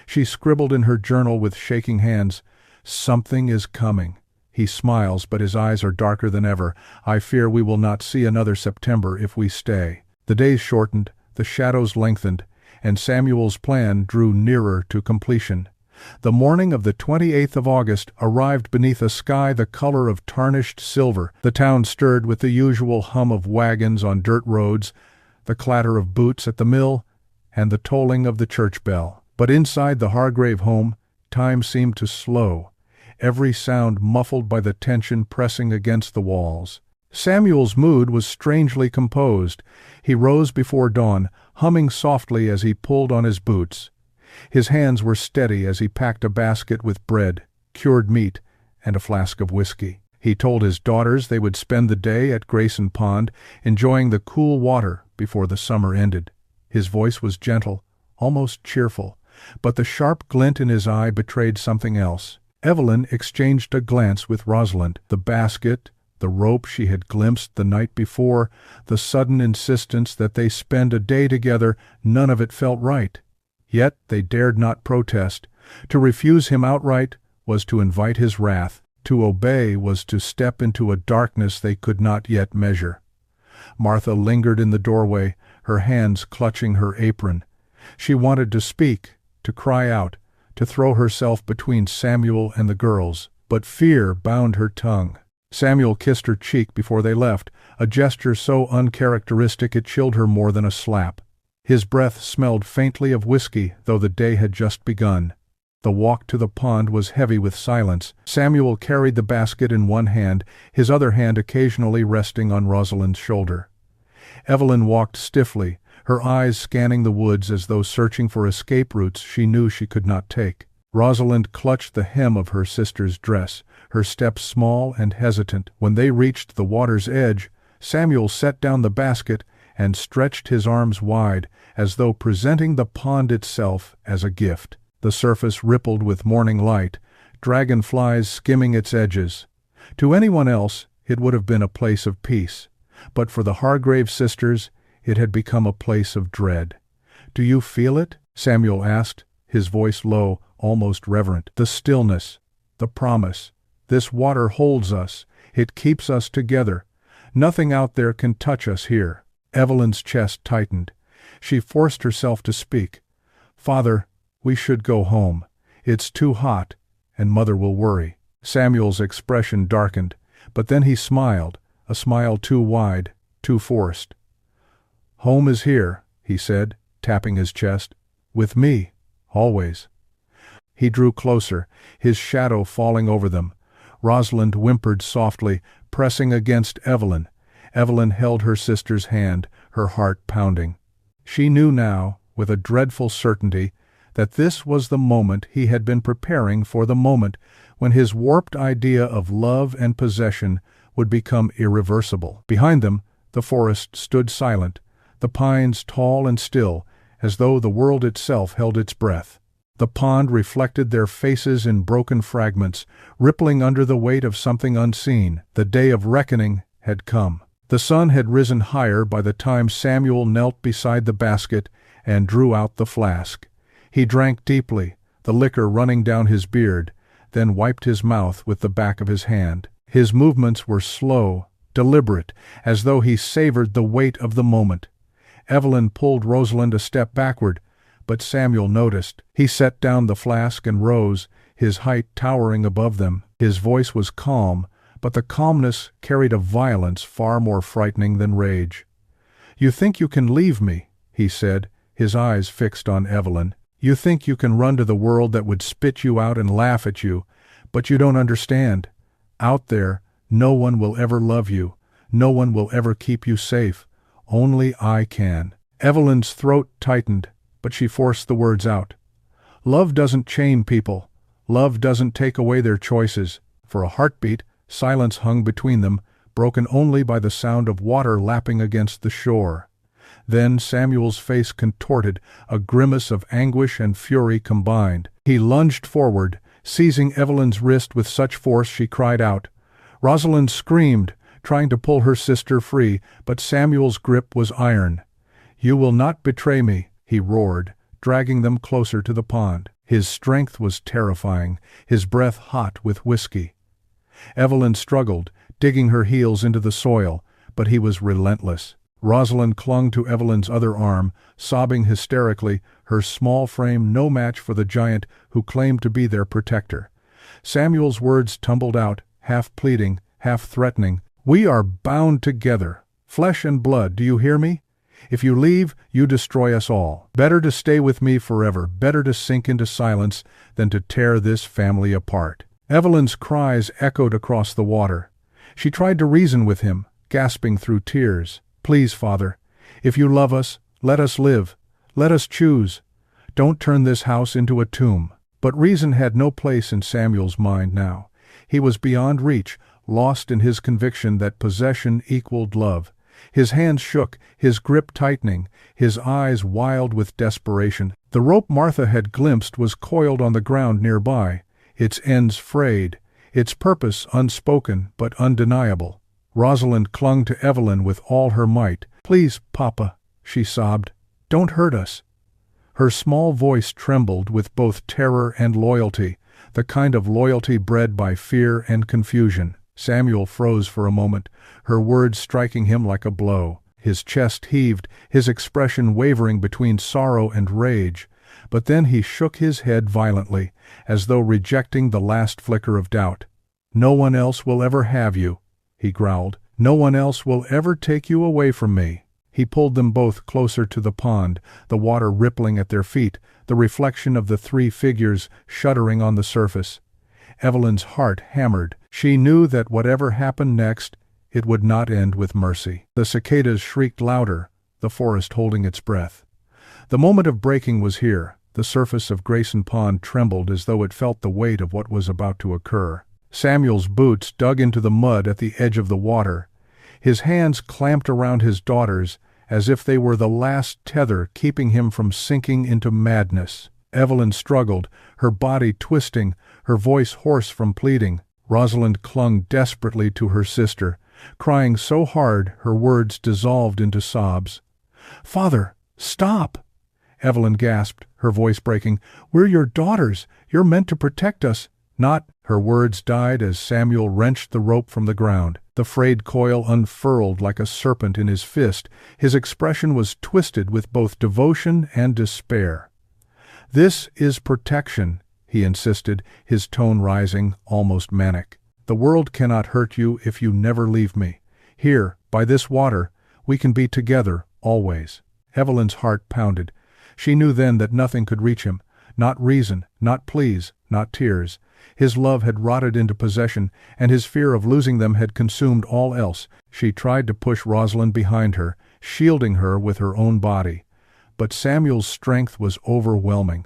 She scribbled in her journal with shaking hands, "Something is coming. He smiles, but his eyes are darker than ever. I fear we will not see another September if we stay." The days shortened, the shadows lengthened, and Samuel's plan drew nearer to completion. The morning of the 28th of August arrived beneath a sky the color of tarnished silver. The town stirred with the usual hum of wagons on dirt roads, the clatter of boots at the mill, and the tolling of the church bell. But inside the Hargrave home, time seemed to slow, every sound muffled by the tension pressing against the walls. Samuel's mood was strangely composed. He rose before dawn, humming softly as he pulled on his boots. His hands were steady as he packed a basket with bread, cured meat, and a flask of whiskey. He told his daughters they would spend the day at Grayson Pond, enjoying the cool water before the summer ended. His voice was gentle, almost cheerful, but the sharp glint in his eye betrayed something else. Evelyn exchanged a glance with Rosalind. The basket, the rope she had glimpsed the night before, the sudden insistence that they spend a day together, none of it felt right. Yet they dared not protest. To refuse him outright was to invite his wrath. To obey was to step into a darkness they could not yet measure. Martha lingered in the doorway, her hands clutching her apron. She wanted to speak, to cry out, to throw herself between Samuel and the girls, but fear bound her tongue. Samuel kissed her cheek before they left, a gesture so uncharacteristic it chilled her more than a slap. His breath smelled faintly of whiskey, though the day had just begun. The walk to the pond was heavy with silence. Samuel carried the basket in one hand, his other hand occasionally resting on Rosalind's shoulder. Evelyn walked stiffly, her eyes scanning the woods as though searching for escape routes she knew she could not take. Rosalind clutched the hem of her sister's dress, her steps small and hesitant. When they reached the water's edge, Samuel set down the basket and stretched his arms wide, as though presenting the pond itself as a gift. The surface rippled with morning light, dragonflies skimming its edges. To anyone else, it would have been a place of peace, but for the Hargrave sisters, it had become a place of dread. "Do you feel it?" Samuel asked, his voice low, almost reverent. "The stillness, the promise. This water holds us. It keeps us together. Nothing out there can touch us here." Evelyn's chest tightened. She forced herself to speak. "Father, we should go home. It's too hot, and Mother will worry." Samuel's expression darkened, but then he smiled, a smile too wide, too forced. "Home is here," he said, tapping his chest. "With me, always." He drew closer, his shadow falling over them. Rosalind whimpered softly, pressing against Evelyn. Evelyn held her sister's hand, her heart pounding. She knew now, with a dreadful certainty, that this was the moment he had been preparing for, the moment when his warped idea of love and possession would become irreversible. Behind them, the forest stood silent, the pines tall and still, as though the world itself held its breath. The pond reflected their faces in broken fragments, rippling under the weight of something unseen. The day of reckoning had come. The sun had risen higher by the time Samuel knelt beside the basket and drew out the flask. He drank deeply, the liquor running down his beard, then wiped his mouth with the back of his hand. His movements were slow, deliberate, as though he savored the weight of the moment. Evelyn pulled Rosalind a step backward, but Samuel noticed. He set down the flask and rose, his height towering above them. His voice was calm, but the calmness carried a violence far more frightening than rage. "You think you can leave me," he said, his eyes fixed on Evelyn. "You think you can run to the world that would spit you out and laugh at you, but you don't understand. Out there, no one will ever love you. No one will ever keep you safe. Only I can." Evelyn's throat tightened, but she forced the words out. "Love doesn't chain people. Love doesn't take away their choices." For a heartbeat, silence hung between them, broken only by the sound of water lapping against the shore. Then Samuel's face contorted, a grimace of anguish and fury combined. He lunged forward, seizing Evelyn's wrist with such force she cried out. Rosalind screamed, trying to pull her sister free, but Samuel's grip was iron. "You will not betray me," he roared, dragging them closer to the pond. His strength was terrifying, his breath hot with whiskey. Evelyn struggled, digging her heels into the soil, but he was relentless. Rosalind clung to Evelyn's other arm, sobbing hysterically, her small frame no match for the giant who claimed to be their protector. Samuel's words tumbled out, half pleading, half threatening. "We are bound together. Flesh and blood, do you hear me? If you leave, you destroy us all. Better to stay with me forever, better to sink into silence than to tear this family apart." Evelyn's cries echoed across the water. She tried to reason with him, gasping through tears. "Please, Father, if you love us, let us live. Let us choose. Don't turn this house into a tomb." But reason had no place in Samuel's mind now. He was beyond reach, lost in his conviction that possession equaled love. His hands shook, his grip tightening, his eyes wild with desperation. The rope Martha had glimpsed was coiled on the ground nearby, its ends frayed, its purpose unspoken but undeniable. Rosalind clung to Evelyn with all her might. "Please, Papa," she sobbed, "don't hurt us." Her small voice trembled with both terror and loyalty, the kind of loyalty bred by fear and confusion. Samuel froze for a moment, her words striking him like a blow. His chest heaved, his expression wavering between sorrow and rage. But then he shook his head violently, as though rejecting the last flicker of doubt. "No one else will ever have you," he growled. "No one else will ever take you away from me." He pulled them both closer to the pond, the water rippling at their feet, the reflection of the three figures shuddering on the surface. Evelyn's heart hammered. She knew that whatever happened next, it would not end with mercy. The cicadas shrieked louder, the forest holding its breath. The moment of breaking was here. The surface of Grayson Pond trembled as though it felt the weight of what was about to occur. Samuel's boots dug into the mud at the edge of the water. His hands clamped around his daughter's, as if they were the last tether keeping him from sinking into madness. Evelyn struggled, her body twisting, her voice hoarse from pleading. Rosalind clung desperately to her sister, crying so hard her words dissolved into sobs. "Father, stop!" Evelyn gasped, her voice breaking. "We're your daughters. You're meant to protect us." "Not—" Her words died as Samuel wrenched the rope from the ground. The frayed coil unfurled like a serpent in his fist. His expression was twisted with both devotion and despair. "This is protection," he insisted, his tone rising, almost manic. "The world cannot hurt you if you never leave me. Here, by this water, we can be together, always." Evelyn's heart pounded. She knew then that nothing could reach him. Not reason, not pleas, not tears. His love had rotted into possession, and his fear of losing them had consumed all else. She tried to push Rosalind behind her, shielding her with her own body. But Samuel's strength was overwhelming.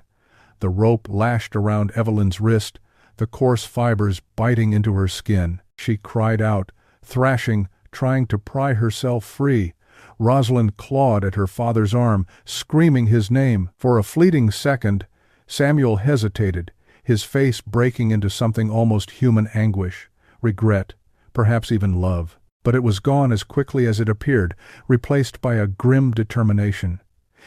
The rope lashed around Evelyn's wrist, the coarse fibers biting into her skin. She cried out, thrashing, trying to pry herself free. Rosalind clawed at her father's arm, screaming his name. For a fleeting second, Samuel hesitated, his face breaking into something almost human anguish, regret, perhaps even love. But it was gone as quickly as it appeared, replaced by a grim determination.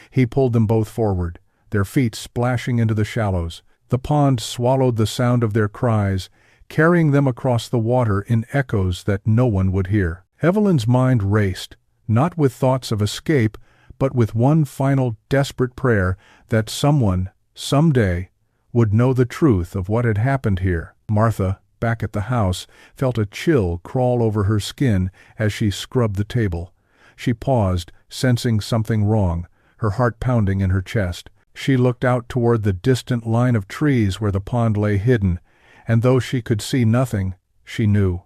He pulled them both forward, their feet splashing into the shallows. The pond swallowed the sound of their cries, carrying them across the water in echoes that no one would hear. Evelyn's mind raced, not with thoughts of escape, but with one final desperate prayer that someone, someday, would know the truth of what had happened here. Martha, back at the house, felt a chill crawl over her skin as she scrubbed the table. She paused, sensing something wrong, her heart pounding in her chest. She looked out toward the distant line of trees where the pond lay hidden, and though she could see nothing, she knew.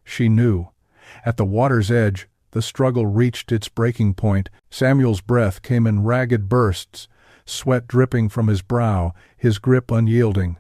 She knew. At the water's edge, the struggle reached its breaking point. Samuel's breath came in ragged bursts, sweat dripping from his brow, his grip unyielding.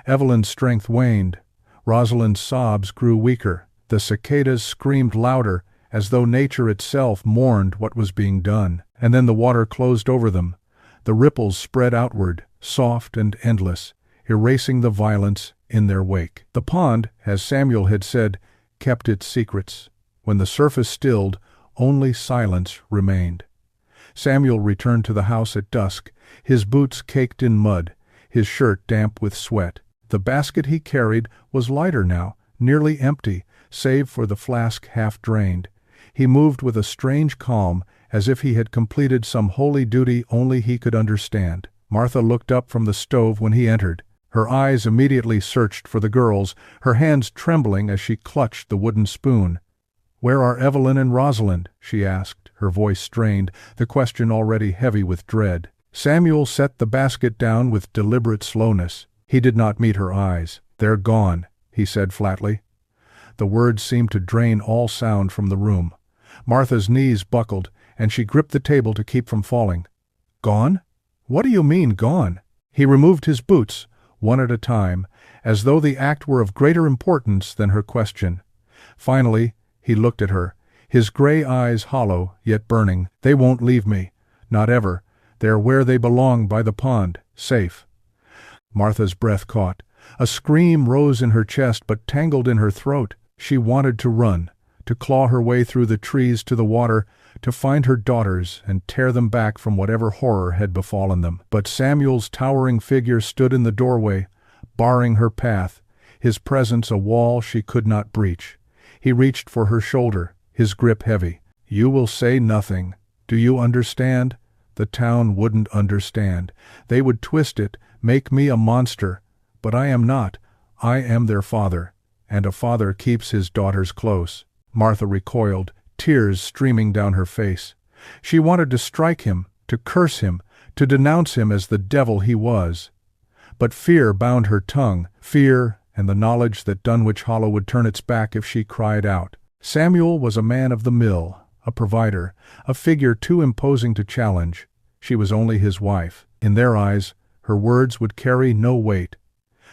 Evelyn's strength waned. Rosalind's sobs grew weaker. The cicadas screamed louder, as though nature itself mourned what was being done. And then the water closed over them. The ripples spread outward, soft and endless, erasing the violence in their wake. The pond, as Samuel had said, kept its secrets. When the surface stilled, only silence remained. Samuel returned to the house at dusk, his boots caked in mud, his shirt damp with sweat. The basket he carried was lighter now, nearly empty, save for the flask half drained. He moved with a strange calm, as if he had completed some holy duty only he could understand. Martha looked up from the stove when he entered. Her eyes immediately searched for the girls, her hands trembling as she clutched the wooden spoon. "Where are Evelyn and Rosalind?" she asked, her voice strained, the question already heavy with dread. Samuel set the basket down with deliberate slowness. He did not meet her eyes. "They're gone," he said flatly. The words seemed to drain all sound from the room. Martha's knees buckled, and she gripped the table to keep from falling. "Gone? What do you mean, gone?" He removed his boots, one at a time, as though the act were of greater importance than her question. Finally, he looked at her, his gray eyes hollow, yet burning. "They won't leave me. Not ever. They're where they belong, by the pond, safe." Martha's breath caught. A scream rose in her chest but tangled in her throat. She wanted to run, to claw her way through the trees to the water, to find her daughters and tear them back from whatever horror had befallen them. But Samuel's towering figure stood in the doorway, barring her path, his presence a wall she could not breach. He reached for her shoulder, his grip heavy. "You will say nothing. Do you understand? The town wouldn't understand. They would twist it, make me a monster. But I am not. I am their father, and a father keeps his daughters close." Martha recoiled, tears streaming down her face. She wanted to strike him, to curse him, to denounce him as the devil he was. But fear bound her tongue, fear and the knowledge that Dunwich Hollow would turn its back if she cried out. Samuel was a man of the mill, a provider, a figure too imposing to challenge. She was only his wife. In their eyes, her words would carry no weight.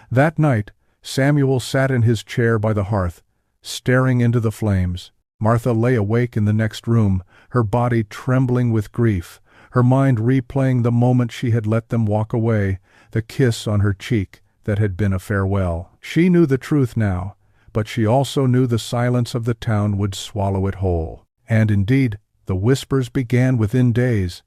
That night, Samuel sat in his chair by the hearth, staring into the flames. Martha lay awake in the next room, her body trembling with grief, her mind replaying the moment she had let them walk away, the kiss on her cheek that had been a farewell. She knew the truth now, but she also knew the silence of the town would swallow it whole. And indeed, the whispers began within days.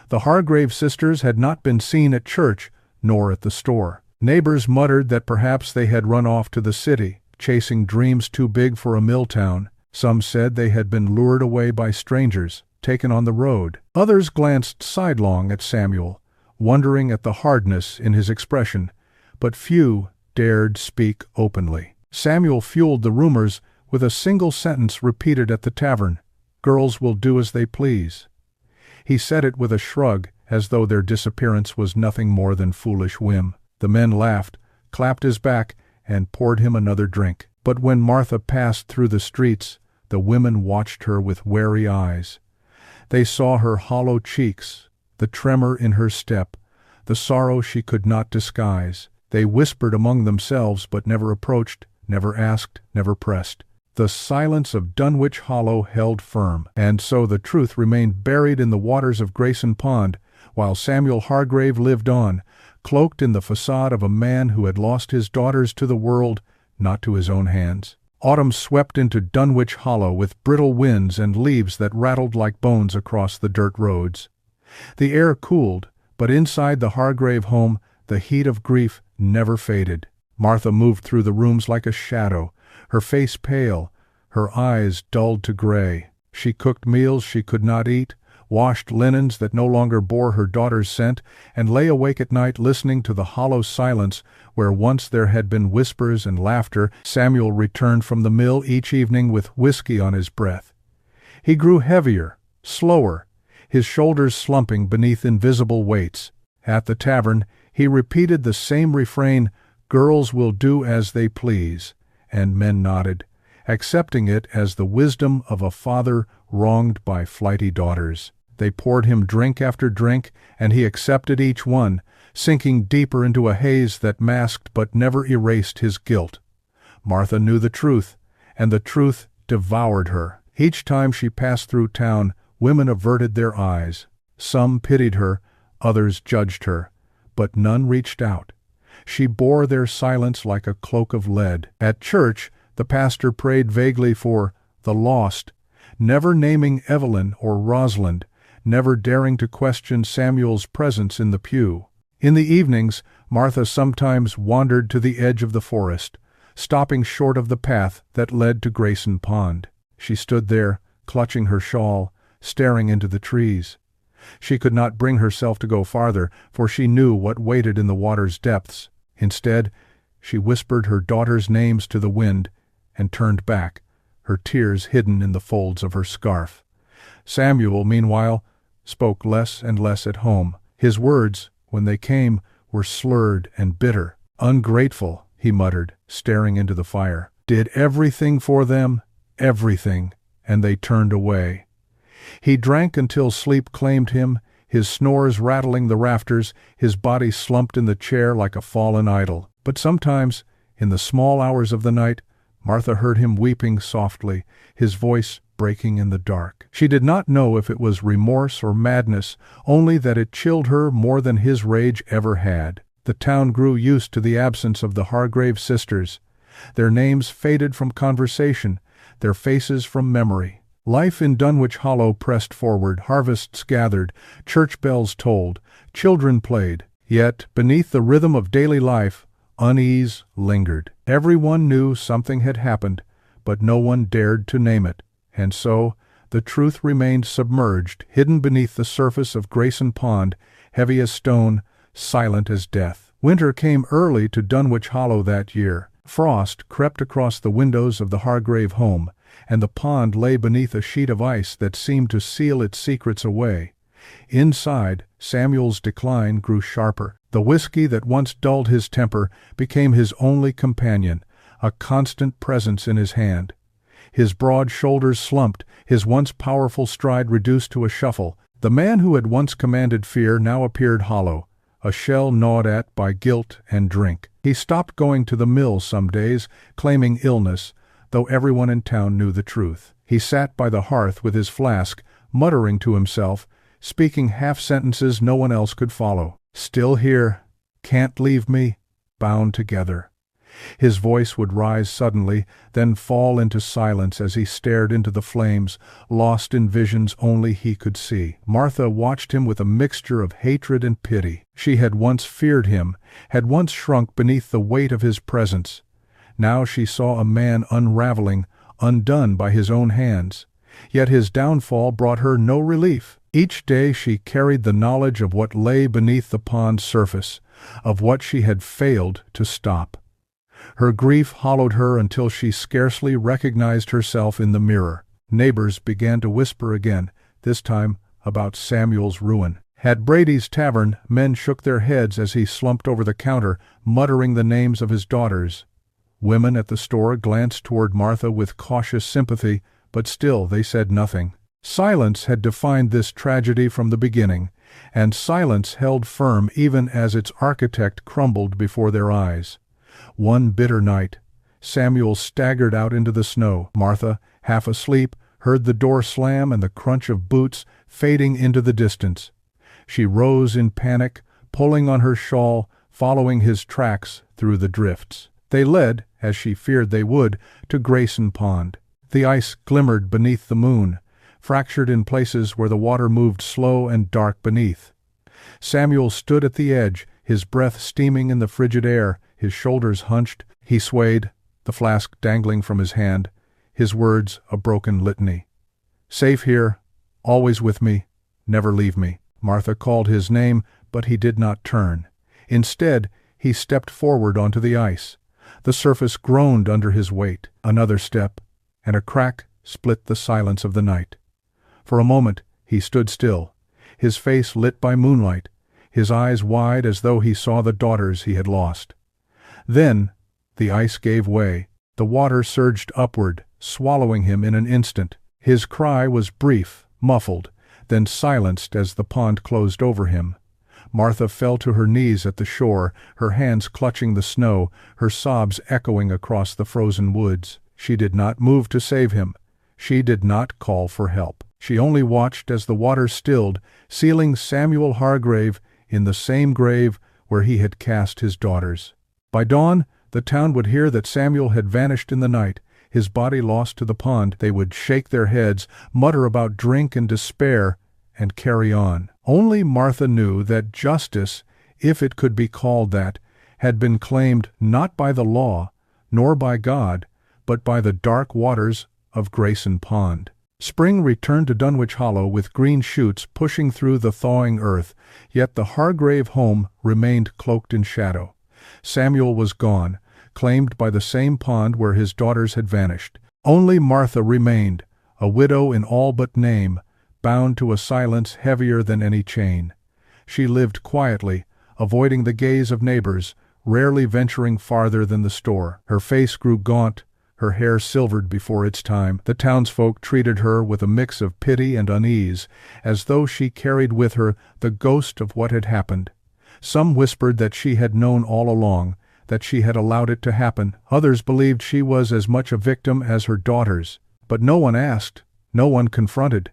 The Hargrave sisters had not been seen at church, nor at the store. Neighbors muttered that perhaps they had run off to the city, chasing dreams too big for a mill town. Some said they had been lured away by strangers, taken on the road. Others glanced sidelong at Samuel, wondering at the hardness in his expression, but few dared speak openly. Samuel fueled the rumors with a single sentence repeated at the tavern: "Girls will do as they please." He said it with a shrug, as though their disappearance was nothing more than foolish whim. The men laughed, clapped his back, and poured him another drink. But when Martha passed through the streets, the women watched her with wary eyes. They saw her hollow cheeks, the tremor in her step, the sorrow she could not disguise. They whispered among themselves, but never approached, never asked, never pressed. The silence of Dunwich Hollow held firm, and so the truth remained buried in the waters of Grayson Pond, while Samuel Hargrave lived on, cloaked in the facade of a man who had lost his daughters to the world, not to his own hands. Autumn swept into Dunwich Hollow with brittle winds and leaves that rattled like bones across the dirt roads. The air cooled, but inside the Hargrave home the heat of grief never faded. Martha moved through the rooms like a shadow, her face pale, her eyes dulled to gray. She cooked meals she could not eat, washed linens that no longer bore her daughter's scent, and lay awake at night listening to the hollow silence where once there had been whispers and laughter. Samuel returned from the mill each evening with whiskey on his breath. He grew heavier, slower, his shoulders slumping beneath invisible weights. At the tavern, he repeated the same refrain, "Girls will do as they please," and men nodded, accepting it as the wisdom of a father wronged by flighty daughters. They poured him drink after drink, and he accepted each one, sinking deeper into a haze that masked but never erased his guilt. Martha knew the truth, and the truth devoured her. Each time she passed through town, women averted their eyes. Some pitied her, others judged her, but none reached out. She bore their silence like a cloak of lead. At church, the pastor prayed vaguely for the lost, never naming Evelyn or Rosalind, never daring to question Samuel's presence in the pew. In the evenings, Martha sometimes wandered to the edge of the forest, stopping short of the path that led to Grayson Pond. She stood there, clutching her shawl, staring into the trees. She could not bring herself to go farther, for she knew what waited in the water's depths. Instead, she whispered her daughters' names to the wind and turned back, her tears hidden in the folds of her scarf. Samuel, meanwhile, spoke less and less at home. His words, when they came, were slurred and bitter. "Ungrateful," he muttered, staring into the fire. "Did everything for them, everything, and they turned away." He drank until sleep claimed him, his snores rattling the rafters, his body slumped in the chair like a fallen idol. But sometimes, in the small hours of the night, Martha heard him weeping softly, his voice breaking in the dark. She did not know if it was remorse or madness, only that it chilled her more than his rage ever had. The town grew used to the absence of the Hargrave sisters. Their names faded from conversation, their faces from memory. Life in Dunwich Hollow pressed forward, harvests gathered, church bells tolled, children played. Yet, beneath the rhythm of daily life, unease lingered. Everyone knew something had happened, but no one dared to name it. And so, the truth remained submerged, hidden beneath the surface of Grayson Pond, heavy as stone, silent as death. Winter came early to Dunwich Hollow that year. Frost crept across the windows of the Hargrave home, and the pond lay beneath a sheet of ice that seemed to seal its secrets away. Inside, Samuel's decline grew sharper. The whiskey that once dulled his temper became his only companion, a constant presence in his hand. His broad shoulders slumped, his once powerful stride reduced to a shuffle. The man who had once commanded fear now appeared hollow, a shell gnawed at by guilt and drink. He stopped going to the mill some days, claiming illness, though everyone in town knew the truth. He sat by the hearth with his flask, muttering to himself, speaking half-sentences no one else could follow. Still here, can't leave me, bound together. His voice would rise suddenly, then fall into silence as he stared into the flames, lost in visions only he could see. Martha watched him with a mixture of hatred and pity. She had once feared him, had once shrunk beneath the weight of his presence. Now she saw a man unraveling, undone by his own hands. Yet his downfall brought her no relief. Each day she carried the knowledge of what lay beneath the pond's surface, of what she had failed to stop. Her grief hollowed her until she scarcely recognized herself in the mirror. Neighbors began to whisper again, this time about Samuel's ruin. At Brady's tavern, men shook their heads as he slumped over the counter, muttering the names of his daughters. Women at the store glanced toward Martha with cautious sympathy, but still they said nothing. Silence had defined this tragedy from the beginning, and silence held firm even as its architect crumbled before their eyes. One bitter night, Samuel staggered out into the snow. Martha, half asleep, heard the door slam and the crunch of boots fading into the distance. She rose in panic, pulling on her shawl, following his tracks through the drifts. They led, as she feared they would, to Grayson Pond. The ice glimmered beneath the moon, fractured in places where the water moved slow and dark beneath. Samuel stood at the edge, his breath steaming in the frigid air, his shoulders hunched. He swayed, the flask dangling from his hand, his words a broken litany. Safe here, always with me, never leave me. Martha called his name, but he did not turn. Instead, he stepped forward onto the ice. The surface groaned under his weight. Another step, and a crack split the silence of the night. For a moment he stood still, his face lit by moonlight, his eyes wide as though he saw the daughters he had lost. Then the ice gave way. The water surged upward, swallowing him in an instant. His cry was brief, muffled, then silenced as the pond closed over him. Martha fell to her knees at the shore, her hands clutching the snow, her sobs echoing across the frozen woods. She did not move to save him. She did not call for help. She only watched as the water stilled, sealing Samuel Hargrave in the same grave where he had cast his daughters. By dawn, the town would hear that Samuel had vanished in the night, his body lost to the pond. They would shake their heads, mutter about drink and despair, and carry on. Only Martha knew that justice, if it could be called that, had been claimed not by the law, nor by God, but by the dark waters of Grayson Pond. Spring returned to Dunwich Hollow with green shoots pushing through the thawing earth, yet the Hargrave home remained cloaked in shadow. Samuel was gone, claimed by the same pond where his daughters had vanished. Only Martha remained, a widow in all but name, bound to a silence heavier than any chain. She lived quietly, avoiding the gaze of neighbors, rarely venturing farther than the store. Her face grew gaunt, her hair silvered before its time. The townsfolk treated her with a mix of pity and unease, as though she carried with her the ghost of what had happened. Some whispered that she had known all along, that she had allowed it to happen. Others believed she was as much a victim as her daughters. But no one asked, No one confronted.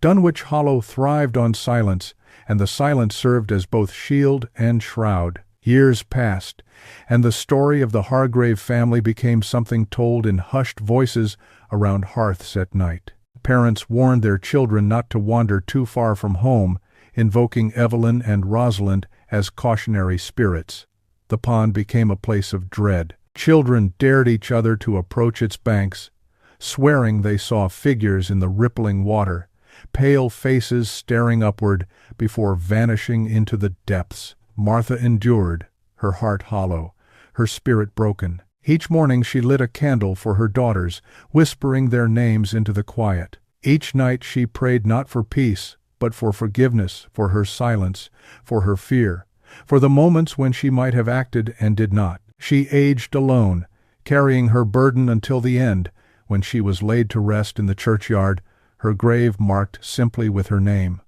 Dunwich Hollow thrived on silence, and the silence served as both shield and shroud. Years passed, and the story of the Hargrave family became something told in hushed voices around hearths at night. Parents warned their children not to wander too far from home, invoking Evelyn and Rosalind as cautionary spirits. The pond became a place of dread. Children dared each other to approach its banks, swearing they saw figures in the rippling water, pale faces staring upward before vanishing into the depths. Martha endured, her heart hollow, her spirit broken. Each morning she lit a candle for her daughters, whispering their names into the quiet. Each night she prayed not for peace, but for forgiveness, for her silence, for her fear, for the moments when she might have acted and did not. She aged alone, carrying her burden until the end, when she was laid to rest in the churchyard, her grave marked simply with her name.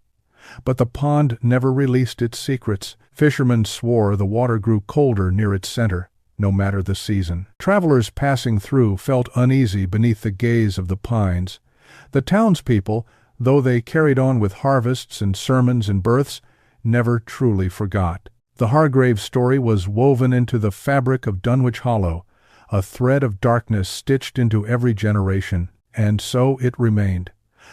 But the pond never released its secrets. Fishermen swore the water grew colder near its center, no matter the season. Travelers passing through felt uneasy beneath the gaze of the pines. The townspeople, though they carried on with harvests and sermons and births, never truly forgot. The Hargrave story was woven into the fabric of Dunwich Hollow, a thread of darkness stitched into every generation, and so it remained.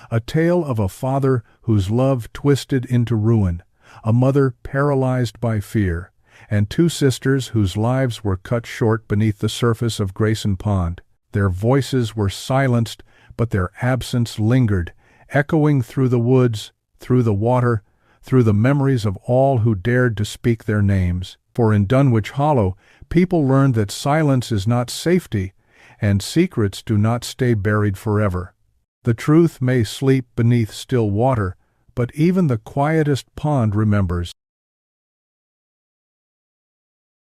A tale of a father whose love twisted into ruin, a mother paralyzed by fear, and two sisters whose lives were cut short beneath the surface of Grayson Pond. Their voices were silenced, but their absence lingered, echoing through the woods, through the water, through the memories of all who dared to speak their names. For in Dunwich Hollow, people learned that silence is not safety, and secrets do not stay buried forever. The truth may sleep beneath still water, but even the quietest pond remembers.